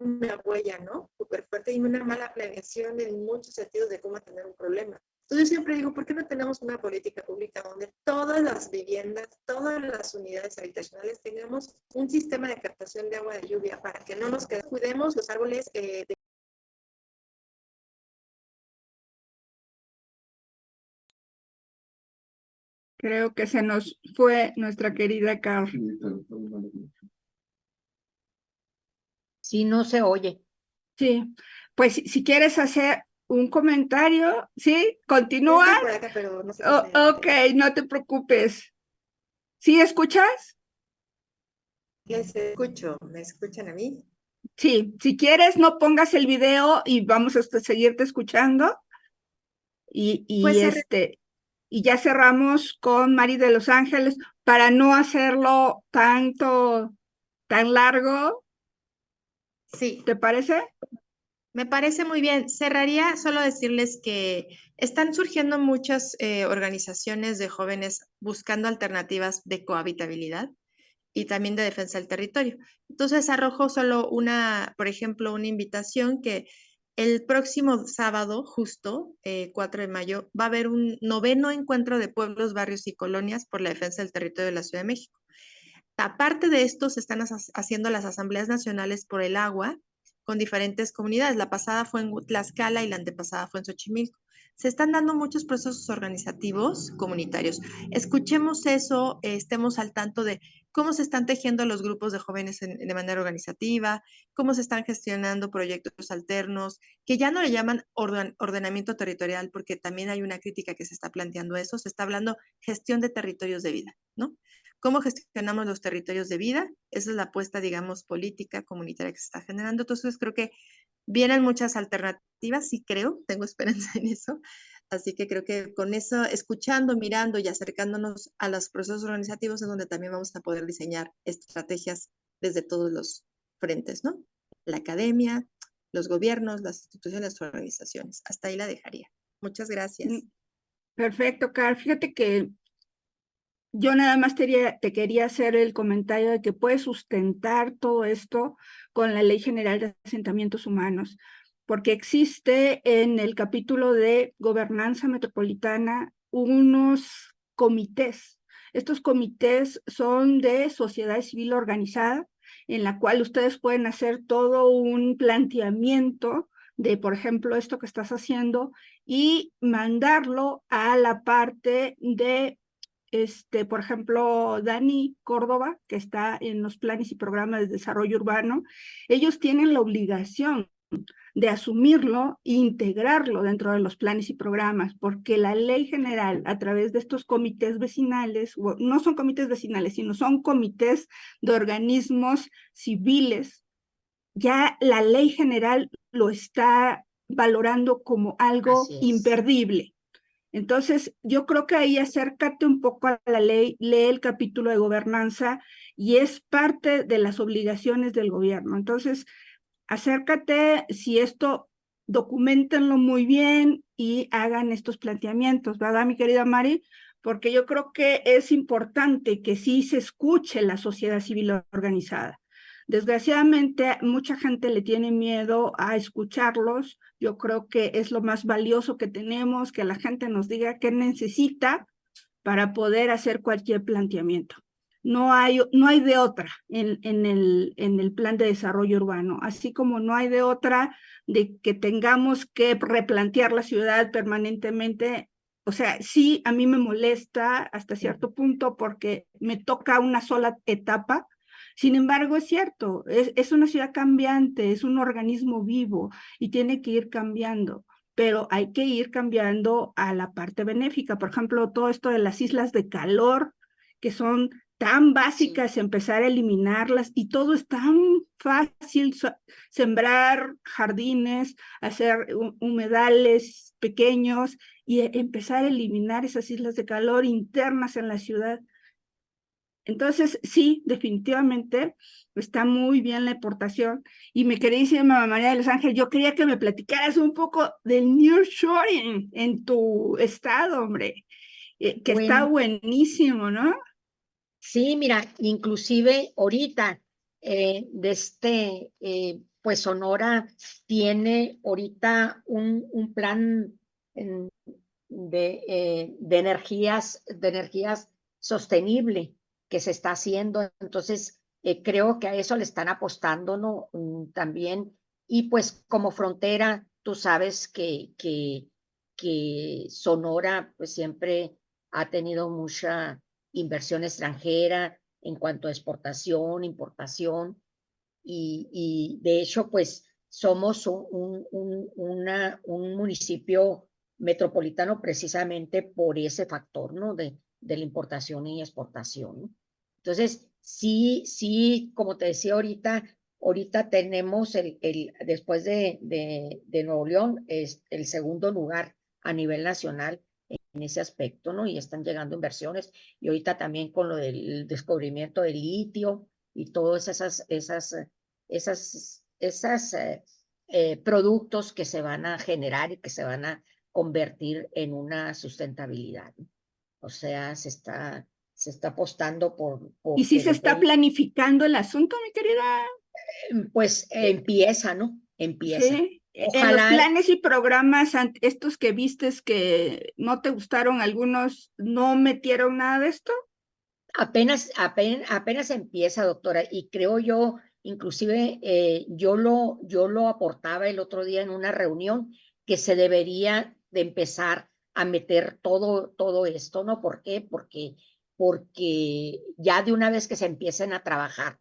una huella, ¿no?, súper fuerte, y una mala planeación en muchos sentidos de cómo tener un problema. Entonces yo siempre digo, ¿por qué no tenemos una política pública donde todas las viviendas, todas las unidades habitacionales tengamos un sistema de captación de agua de lluvia para que no nos cuidemos los árboles Creo que se nos fue nuestra querida Carl. Sí, no se oye. Sí, pues si quieres hacer un comentario, ¿sí? ¿Continúas? Estoy por acá, pero no sé Ok, no te preocupes. ¿Sí escuchas? Les escucho, ¿me escuchan a mí? Sí, si quieres no pongas el video y vamos a seguirte escuchando. Pues Y ya cerramos con Mari de Los Ángeles para no hacerlo tan largo. Sí, ¿Te parece? me parece muy bien. Cerraría solo decirles que están surgiendo muchas organizaciones de jóvenes buscando alternativas de cohabitabilidad y también de defensa del territorio. Entonces arrojo solo por ejemplo, una invitación que el próximo sábado, justo 4 de mayo, va a haber un 9º encuentro de pueblos, barrios y colonias por la defensa del territorio de la Ciudad de México. Aparte de esto, se están haciendo las asambleas nacionales por el agua con diferentes comunidades. La pasada fue en Tlaxcala y la antepasada fue en Xochimilco. Se están dando muchos procesos organizativos comunitarios. Escuchemos eso, estemos al tanto de cómo se están tejiendo los grupos de jóvenes de manera organizativa, cómo se están gestionando proyectos alternos, que ya no le llaman ordenamiento territorial, porque también hay una crítica que se está planteando eso, se está hablando gestión de territorios de vida, ¿no? ¿Cómo gestionamos los territorios de vida? Esa es la apuesta, digamos, política, comunitaria que se está generando. Entonces, creo que vienen muchas alternativas, sí creo, tengo esperanza en eso. Así que creo que con eso, escuchando, mirando y acercándonos a los procesos organizativos es donde también vamos a poder diseñar estrategias desde todos los frentes, ¿no? La academia, los gobiernos, las instituciones, las organizaciones. Hasta ahí la dejaría. Muchas gracias. Perfecto, Carl. Fíjate que yo nada más te quería hacer el comentario de que puedes sustentar todo esto con la Ley General de Asentamientos Humanos, porque existe en el capítulo de Gobernanza Metropolitana unos comités. Estos comités son de sociedad civil organizada, en la cual ustedes pueden hacer todo un planteamiento de, por ejemplo, esto que estás haciendo y mandarlo a la parte de por ejemplo, Dani Córdoba, que está en los planes y programas de desarrollo urbano. Ellos tienen la obligación de asumirlo e integrarlo dentro de los planes y programas, porque la ley general, a través de estos comités vecinales, no son comités vecinales, sino son comités de organismos civiles, ya la ley general lo está valorando como algo Así es. imperdible. Entonces, yo creo que ahí acércate un poco a la ley, lee el capítulo de gobernanza y es parte de las obligaciones del gobierno. Entonces, acércate, si esto, documentenlo muy bien y hagan estos planteamientos, ¿verdad, mi querida Mari? Porque yo creo que es importante que sí se escuche la sociedad civil organizada. Desgraciadamente, mucha gente le tiene miedo a escucharlos. Yo creo que es lo más valioso que tenemos, que la gente nos diga qué necesita para poder hacer cualquier planteamiento. No hay de otra en el plan de desarrollo urbano, así como no hay de otra de que tengamos que replantear la ciudad permanentemente. O sea, sí, a mí me molesta hasta cierto punto porque me toca una sola etapa. Sin embargo, es cierto, es una ciudad cambiante, es un organismo vivo y tiene que ir cambiando, pero hay que ir cambiando a la parte benéfica. Por ejemplo, todo esto de las islas de calor, que son tan básicas, empezar a eliminarlas, y todo es tan fácil, sembrar jardines, hacer humedales pequeños y empezar a eliminar esas islas de calor internas en la ciudad. Entonces, sí, definitivamente está muy bien la aportación. Y mi queridísima María de los Ángeles, yo quería que me platicaras un poco del nearshoring en tu estado, hombre, que está buenísimo, ¿no? Sí, mira, inclusive ahorita, pues Sonora tiene ahorita un plan de energías sostenible que se está haciendo. Entonces, creo que a eso le están apostando, ¿no? También. Y pues como frontera, tú sabes que Sonora pues siempre ha tenido mucha inversión extranjera en cuanto a exportación, importación, y de hecho, pues somos un municipio metropolitano precisamente por ese factor, ¿no? De la importación y exportación, ¿no? Entonces, sí, como te decía ahorita tenemos después de Nuevo León, es el segundo lugar a nivel nacional en ese aspecto, ¿no? Y están llegando inversiones, y ahorita también con lo del descubrimiento del litio y todas esas productos que se van a generar y que se van a convertir en una sustentabilidad, ¿no? O sea, se está apostando ¿Y si se está planificando el asunto, mi querida? Pues empieza, ¿no? Empieza. Sí. En los Ojalá. planes y programas, estos que vistes que no te gustaron, algunos no metieron nada de esto. Apenas empieza, doctora, y creo yo, inclusive yo lo aportaba el otro día en una reunión, que se debería de empezar a meter todo esto, ¿no? ¿Por qué? Porque ya de una vez que se empiecen a trabajar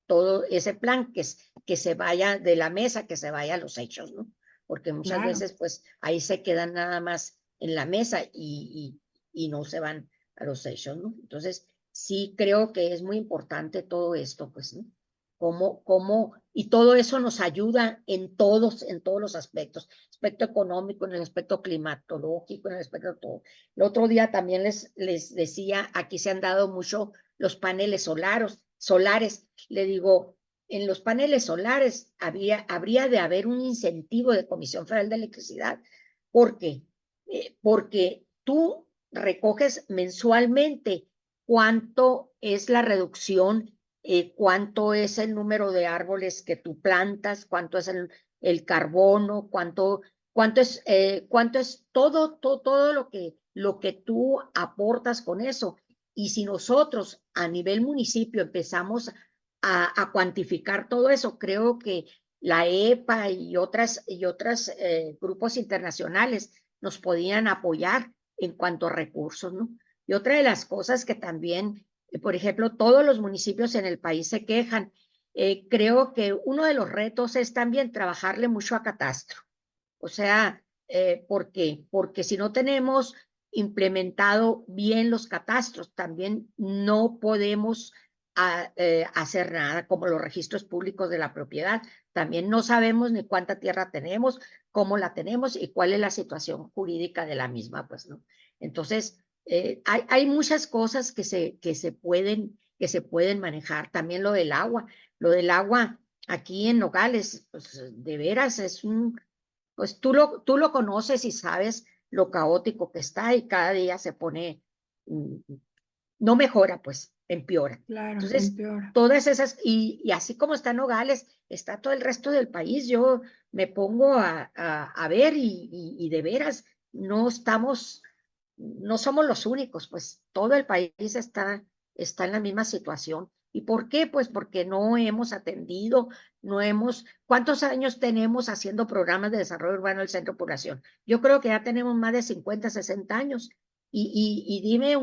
todo ese plan, que se vaya de la mesa, que se vaya a los hechos, ¿no? Porque muchas veces, pues, ahí se quedan nada más en la mesa y no se van a los hechos, ¿no? Entonces, sí creo que es muy importante todo esto, pues, ¿no? Y todo eso nos ayuda en todos los aspectos, aspecto económico, en el aspecto climatológico, en el aspecto de todo. El otro día también les decía, aquí se han dado mucho los paneles solares. Le digo, en los paneles solares habría de haber un incentivo de Comisión Federal de Electricidad. ¿Por qué? Porque tú recoges mensualmente cuánto es la reducción, cuánto es el número de árboles que tú plantas, cuánto es el carbono, cuánto es todo lo que tú aportas con eso. Y si nosotros a nivel municipio empezamos a cuantificar todo eso, creo que la EPA y otras grupos internacionales nos podían apoyar en cuanto a recursos, ¿no? Y otra de las cosas que también, por ejemplo, todos los municipios en el país se quejan creo que uno de los retos es también trabajarle mucho a catastro. O sea, ¿por qué? Porque si no tenemos implementado bien los catastros, también no podemos hacer nada, como los registros públicos de la propiedad. También no sabemos ni cuánta tierra tenemos, cómo la tenemos y cuál es la situación jurídica de la misma, pues, ¿no? Entonces, hay muchas cosas que se pueden manejar. También lo del agua. Lo del agua aquí en Nogales, pues, de veras es pues tú lo conoces y sabes lo caótico que está y cada día se pone, no mejora, pues, empeora. Claro, Entonces, empeora. todas esas, y así como está Nogales, está todo el resto del país. Yo me pongo a ver y de veras, no somos los únicos, pues todo el país está en la misma situación. ¿Y por qué? Pues porque no hemos atendido, ¿cuántos años tenemos haciendo programas de desarrollo urbano del Centro de Población? Yo creo que ya tenemos más de 50, 60 años. Y dime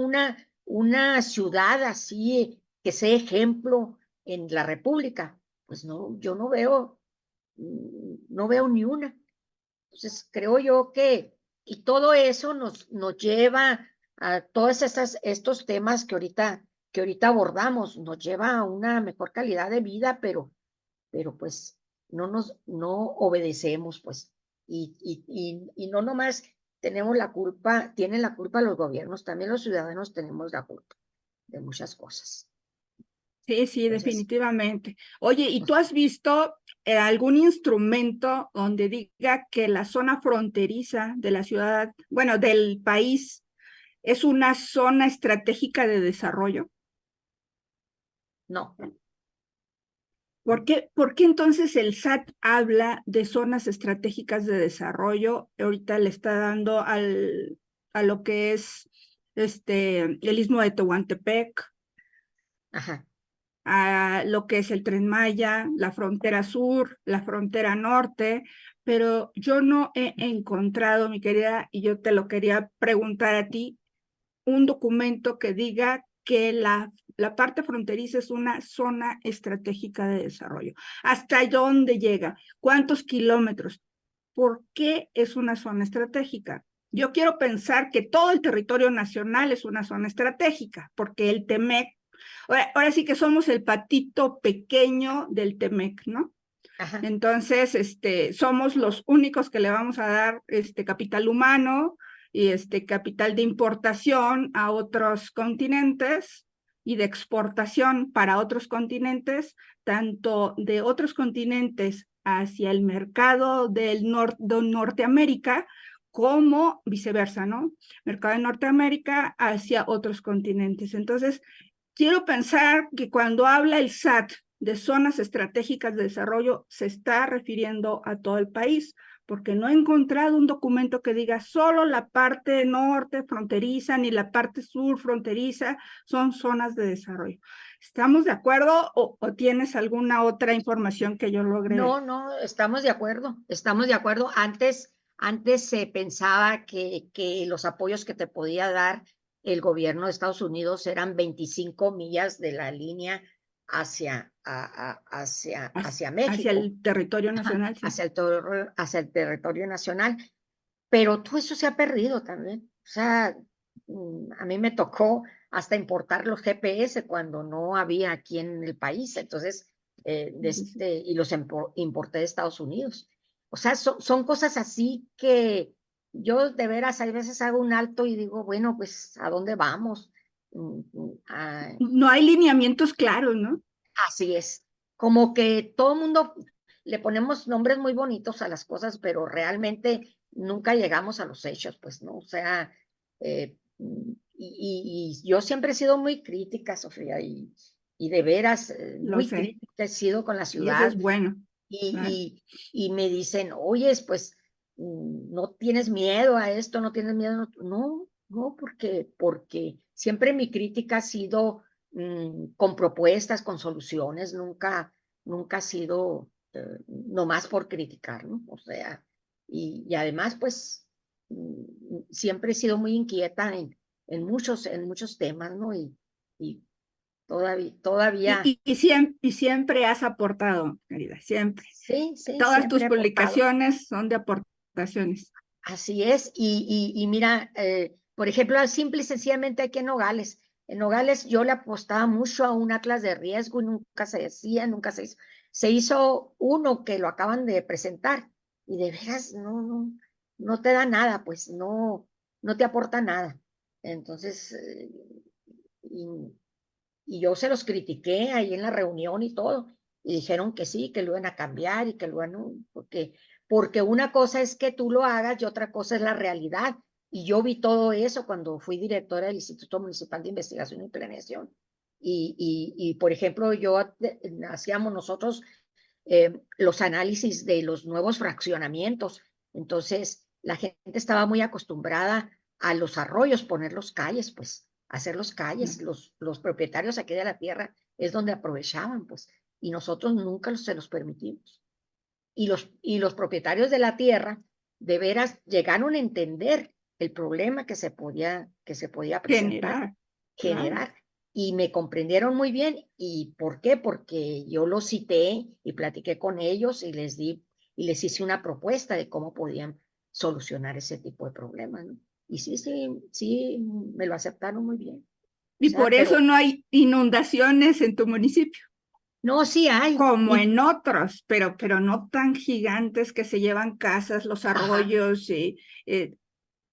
una ciudad así que sea ejemplo en la República. Pues no, yo no veo ni una. Entonces, creo yo y todo eso nos lleva a todos estos temas que ahorita abordamos, nos lleva a una mejor calidad de vida, pero pues no obedecemos, pues, y no nomás tienen la culpa los gobiernos, también los ciudadanos tenemos la culpa de muchas cosas. Sí, sí, Entonces, definitivamente. Oye, ¿y pues, tú has visto algún instrumento donde diga que la zona fronteriza de la ciudad, bueno, del país, es una zona estratégica de desarrollo? no. ¿Por qué entonces el SAT habla de zonas estratégicas de desarrollo? Ahorita le está dando a lo que es el Istmo de Tehuantepec, Ajá. a lo que es el Tren Maya, la frontera sur, la frontera norte, pero yo no he encontrado, mi querida, y yo te lo quería preguntar a ti, un documento que diga que la parte fronteriza es una zona estratégica de desarrollo. ¿Hasta dónde llega? ¿Cuántos kilómetros? ¿Por qué es una zona estratégica? Yo quiero pensar que todo el territorio nacional es una zona estratégica, porque el TEMEC, ahora sí que somos el patito pequeño del TEMEC, ¿no? Ajá. Entonces, somos los únicos que le vamos a dar capital humano y capital de importación a otros continentes y de exportación para otros continentes, tanto de otros continentes hacia el mercado de Norteamérica como viceversa, ¿no? Mercado de Norteamérica hacia otros continentes. Entonces, quiero pensar que cuando habla el SAT de zonas estratégicas de desarrollo, se está refiriendo a todo el país, porque no he encontrado un documento que diga solo la parte norte fronteriza ni la parte sur fronteriza son zonas de desarrollo. ¿Estamos de acuerdo o tienes alguna otra información que yo logre? No, estamos de acuerdo. Antes se pensaba que los apoyos que te podía dar el gobierno de Estados Unidos eran 25 millas de la línea hacia México. Hacia el territorio nacional, Ajá, sí. hacia el territorio nacional. Pero todo eso se ha perdido también. O sea, a mí me tocó hasta importar los GPS cuando no había aquí en el país. Entonces, y los importé de Estados Unidos. O sea, son cosas así que yo de veras hay veces hago un alto y digo, bueno, pues, ¿a dónde vamos? No hay lineamientos claros, ¿no? Así es. Como que todo el mundo le ponemos nombres muy bonitos a las cosas, pero realmente nunca llegamos a los hechos, pues, ¿no? O sea, y yo siempre he sido muy crítica, Sofía, y de veras Lo muy sé. crítica he sido con la Y eso es ciudad. bueno. Claro. Y me dicen, oyes, pues, no tienes miedo a esto, no tienes miedo. No, porque siempre mi crítica ha sido con propuestas, con soluciones, nunca ha sido nomás por criticar, ¿no? O sea, y además, pues, siempre he sido muy inquieta en muchos temas, ¿no? Y todavía, Y siempre has aportado, querida, siempre. sí, Todas siempre tus he aportado. publicaciones son de aportaciones. Así es, y mira, por ejemplo, simple y sencillamente aquí en Nogales yo le apostaba mucho a un atlas de riesgo y nunca se decía, nunca se hizo. Se hizo uno que lo acaban de presentar y de veras no te da nada, pues no te aporta nada. Entonces, y yo se los critiqué ahí en la reunión y todo, y dijeron que sí, que lo iban a cambiar y que lo iban, porque una cosa es que tú lo hagas y otra cosa es la realidad. Y yo vi todo eso cuando fui directora del Instituto Municipal de Investigación y Planeación. Por ejemplo, hacíamos nosotros los análisis de los nuevos fraccionamientos. Entonces, la gente estaba muy acostumbrada a los arroyos, poner los calles, pues, hacer los calles. Los propietarios aquí de la tierra es donde aprovechaban, pues, y nosotros nunca se los permitimos. Y los propietarios de la tierra de veras llegaron a entender el problema que se podía presentar, generar. Claro. Y me comprendieron muy bien. ¿Y por qué? Porque yo los cité y platiqué con ellos y les hice una propuesta de cómo podían solucionar ese tipo de problemas, ¿no? Y sí, me lo aceptaron muy bien. Y O sea, por eso no hay inundaciones en tu municipio, no, sí hay. como en otros, pero no tan gigantes que se llevan casas, los arroyos, y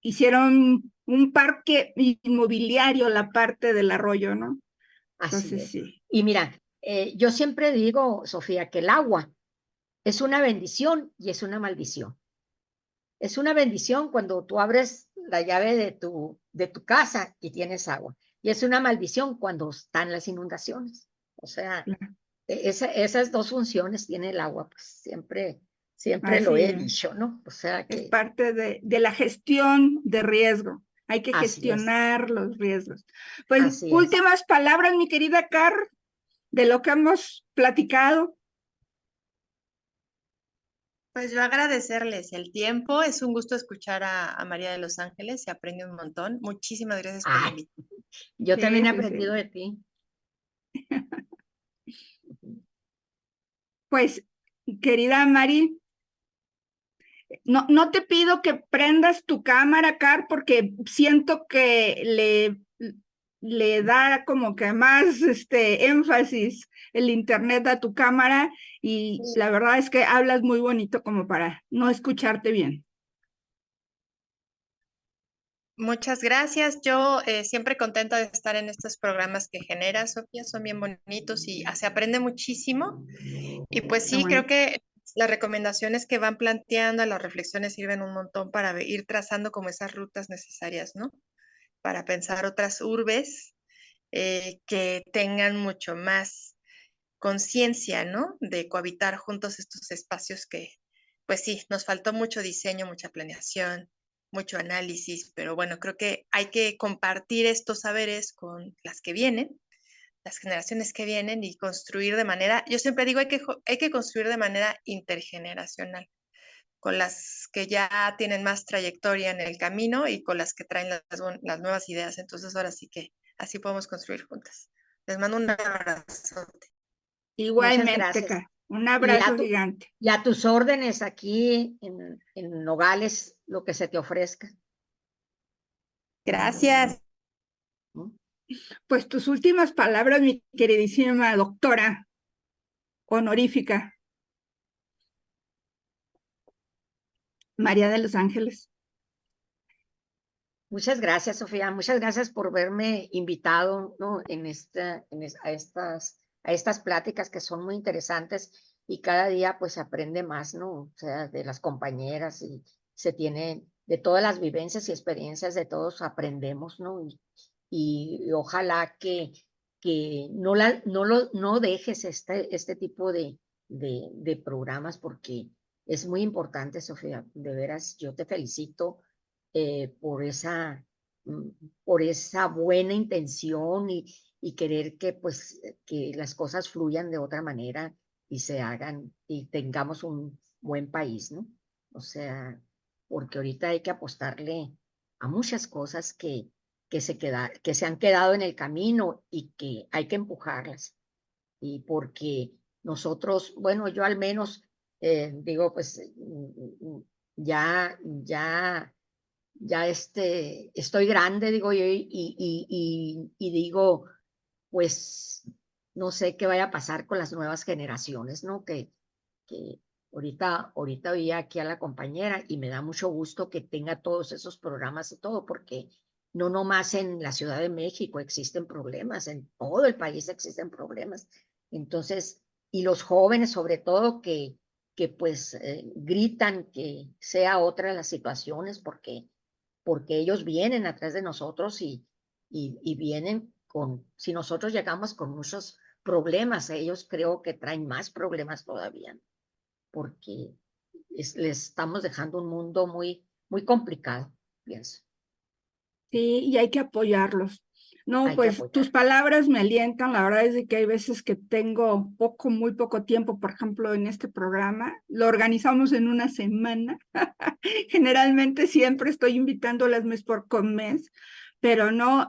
hicieron un parque inmobiliario la parte del arroyo, ¿no? Así Entonces es. sí. Y mira, yo siempre digo, Sofía, que el agua es una bendición y es una maldición. Es una bendición cuando tú abres la llave de tu casa y tienes agua. Y es una maldición cuando están las inundaciones. O sea, Claro. Esas dos funciones tiene el agua, pues siempre lo Así he es. dicho, ¿no? O sea Es que parte de la gestión de riesgo. Hay que así es, gestionar los riesgos. Pues así es. últimas palabras, mi querida Car, de lo que hemos platicado. Pues yo agradecerles el tiempo. Es un gusto escuchar a María de los Ángeles. Se aprende un montón. Muchísimas gracias por la Ay, invitación. yo también Sí, he sí, aprendido sí. de ti. Pues, querida Mari, no te pido que prendas tu cámara, Car, porque siento que le da como que más énfasis el internet a tu cámara, y la verdad es que hablas muy bonito como para no escucharte bien. Muchas gracias. Yo siempre contenta de estar en estos programas que genera Sofía. Son bien bonitos y se aprende muchísimo. Y pues sí, Bueno, creo que las recomendaciones que van planteando, las reflexiones sirven un montón para ir trazando como esas rutas necesarias, ¿no? Para pensar otras urbes que tengan mucho más conciencia, ¿no? De cohabitar juntos estos espacios que, pues sí, nos faltó mucho diseño, mucha planeación, mucho análisis, pero bueno, creo que hay que compartir estos saberes con las que vienen, las generaciones que vienen y construir de manera, yo siempre digo, hay que construir de manera intergeneracional, con las que ya tienen más trayectoria en el camino y con las que traen las nuevas ideas. Entonces ahora sí que así podemos construir juntas. Les mando un abrazo. Muchas igualmente, gracias. Car, un Y abrazo gigante. a tus órdenes aquí en Nogales, lo que se te ofrezca. Gracias. ¿No? Pues tus últimas palabras, mi queridísima doctora honorífica, María de los Ángeles. Muchas gracias, Sofía. Muchas gracias por verme invitado, ¿no? A estas pláticas que son muy interesantes y cada día pues se aprende más, ¿no? O sea, de las compañeras y se tiene de todas las vivencias y experiencias de todos aprendemos, ¿no? Y ojalá que no dejes este tipo de programas porque es muy importante, Sofía. De veras, yo te felicito eh, por esa, mm, por esa buena intención y querer que las cosas fluyan de otra manera y se hagan y tengamos un buen país, ¿no? O sea, porque ahorita hay que apostarle a muchas cosas que se han quedado en el camino y que hay que empujarlas. Y porque nosotros, bueno, yo al menos digo, pues ya estoy grande, digo yo, y digo, pues no sé qué vaya a pasar con las nuevas generaciones, ¿no? Que ahorita veía aquí a la compañera y me da mucho gusto que tenga todos esos programas y todo, porque no nomás en la Ciudad de México existen problemas, en todo el país existen problemas. Entonces, y los jóvenes sobre todo que pues gritan que sea otra las situaciones porque ellos vienen atrás de nosotros y vienen si nosotros llegamos con muchos problemas, ellos creo que traen más problemas todavía, porque les estamos dejando un mundo muy, muy complicado, pienso. Sí, y hay que apoyarlos. No, Hay que pues tus apoyar. palabras me alientan. La verdad es de que hay veces que tengo muy poco tiempo, por ejemplo, en este programa. Lo organizamos en una semana. Generalmente siempre estoy invitándolas mes con mes, pero no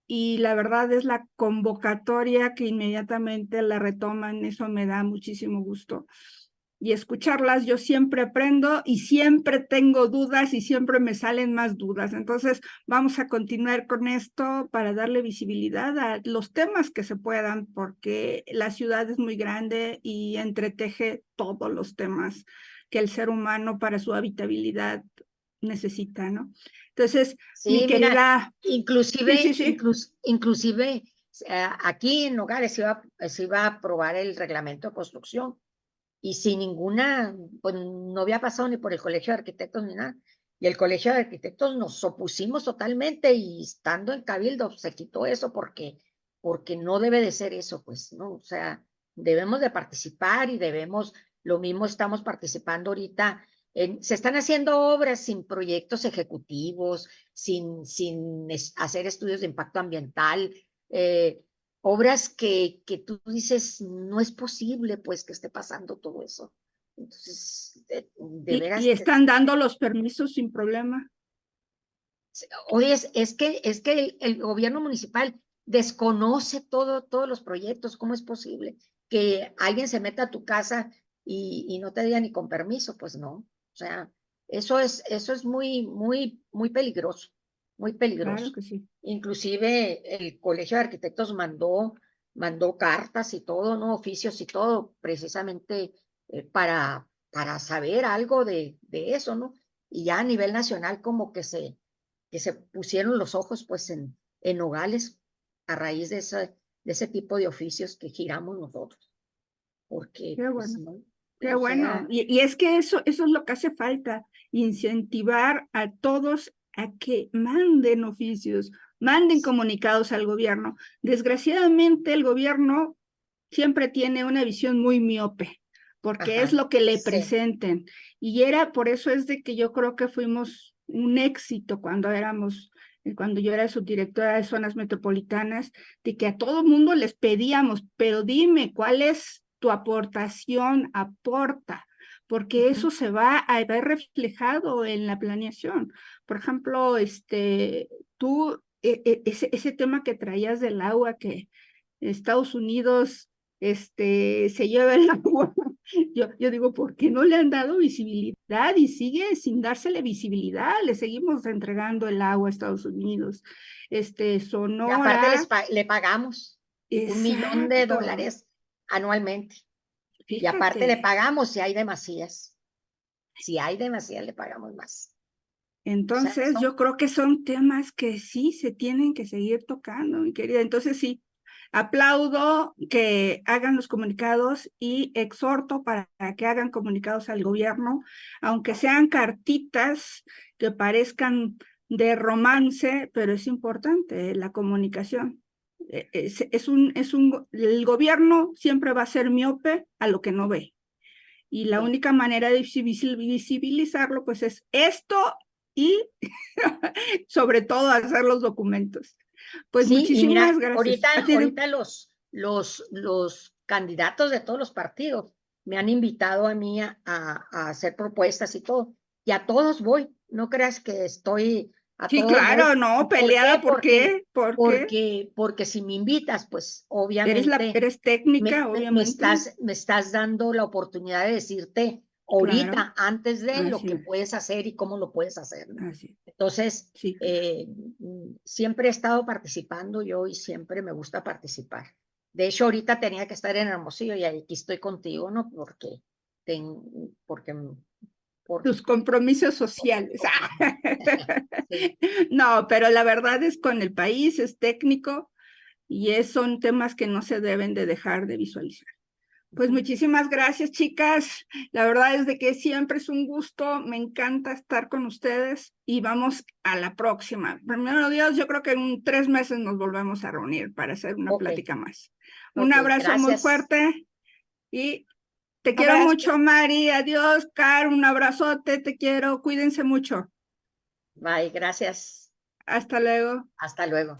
y la verdad es la convocatoria que inmediatamente la retoman. Eso me da muchísimo gusto. Y escucharlas, yo siempre aprendo y siempre tengo dudas y siempre me salen más dudas. Entonces, vamos a continuar con esto para darle visibilidad a los temas que se puedan, porque la ciudad es muy grande y entreteje todos los temas que el ser humano para su habitabilidad necesita, ¿no? Entonces, mi Sí, mira, querida, inclusive, sí. inclusive aquí en Nogales se iba a aprobar el reglamento de construcción y sin ninguna, pues no había pasado ni por el Colegio de Arquitectos ni nada. Y el Colegio de Arquitectos nos opusimos totalmente y estando en Cabildo se quitó eso porque no debe de ser eso, pues, ¿no? O sea, debemos de participar y lo mismo estamos participando ahorita. Se están haciendo obras sin proyectos ejecutivos, sin hacer estudios de impacto ambiental, obras que tú dices, no es posible pues que esté pasando todo eso. Entonces, de Y veras, están dando los permisos sin problema. oye, es que el gobierno municipal desconoce todos los proyectos. ¿Cómo es posible que alguien se meta a tu casa y no te diga ni con permiso? Pues no. O sea, eso es muy, muy, muy peligroso, muy Claro peligroso. que sí. Inclusive el Colegio de Arquitectos mandó cartas y todo, ¿no? Oficios y todo, precisamente para saber algo de eso, ¿no? Y ya a nivel nacional como que se pusieron los ojos pues en Nogales a raíz de ese tipo de oficios que giramos nosotros, porque Qué pues bueno. no, Qué o bueno. sea, Y es que eso es lo que hace falta, incentivar a todos a que manden oficios, manden comunicados al gobierno. Desgraciadamente, el gobierno siempre tiene una visión muy miope, porque es ajá, lo que le sí, presenten. Y por eso es de que yo creo que fuimos un éxito cuando yo era subdirectora de zonas metropolitanas, de que a todo mundo les pedíamos, pero dime, ¿cuál es tu aportación? Aporta, porque eso se va a ver reflejado en la planeación. Por ejemplo, tú, ese tema que traías del agua, que Estados Unidos se lleva el agua. Yo digo, ¿por qué no le han dado visibilidad? Y sigue sin dársele visibilidad. Le seguimos entregando el agua a Estados Unidos. y aparte Sonora, le pagamos $1,000,000 exacto. anualmente, y aparte le Fíjate. pagamos si hay demasías le pagamos más. O sea, Entonces, yo creo que son temas que sí se tienen que seguir tocando, mi querida. Entonces, sí, aplaudo que hagan los comunicados y exhorto para que hagan comunicados al gobierno, aunque sean cartitas que parezcan de romance, pero es importante la comunicación. El gobierno siempre va a ser miope a lo que no ve. Y la sí. única manera de visibilizarlo, pues es esto y sobre todo hacer los documentos. Pues Sí, y muchísimas mira, gracias. A ti, ahorita los candidatos de todos los partidos me han invitado a mí a hacer propuestas y todo, y a todos voy. No creas que estoy a Sí, todos claro, modos. no, ¿Por peleada, qué? ¿por qué? Porque si me invitas, pues Eres obviamente técnica, me obviamente. estás dando la oportunidad de decirte Claro, ahorita, antes de lo así que es, puedes hacer y cómo lo puedes hacer, ¿no? así es. Entonces, Sí, claro. siempre he estado participando yo y siempre me gusta participar. De hecho, ahorita tenía que estar en Hermosillo y aquí estoy contigo, ¿no? Porque Tus compromisos sociales. sí. No, pero la verdad es con el país, es técnico y son temas que no se deben de dejar de visualizar. Pues muchísimas gracias, chicas. La verdad es de que siempre es un gusto. Me encanta estar con ustedes y vamos a la próxima. Primero Dios, yo creo que en 3 meses nos volvemos a reunir para hacer una Ok, plática más. Un ok, abrazo muy gracias. fuerte y te quiero Abrazo. mucho, Mari. Adiós, Car. Un abrazote. Te quiero. Cuídense mucho. Bye, gracias. Hasta luego. Hasta luego.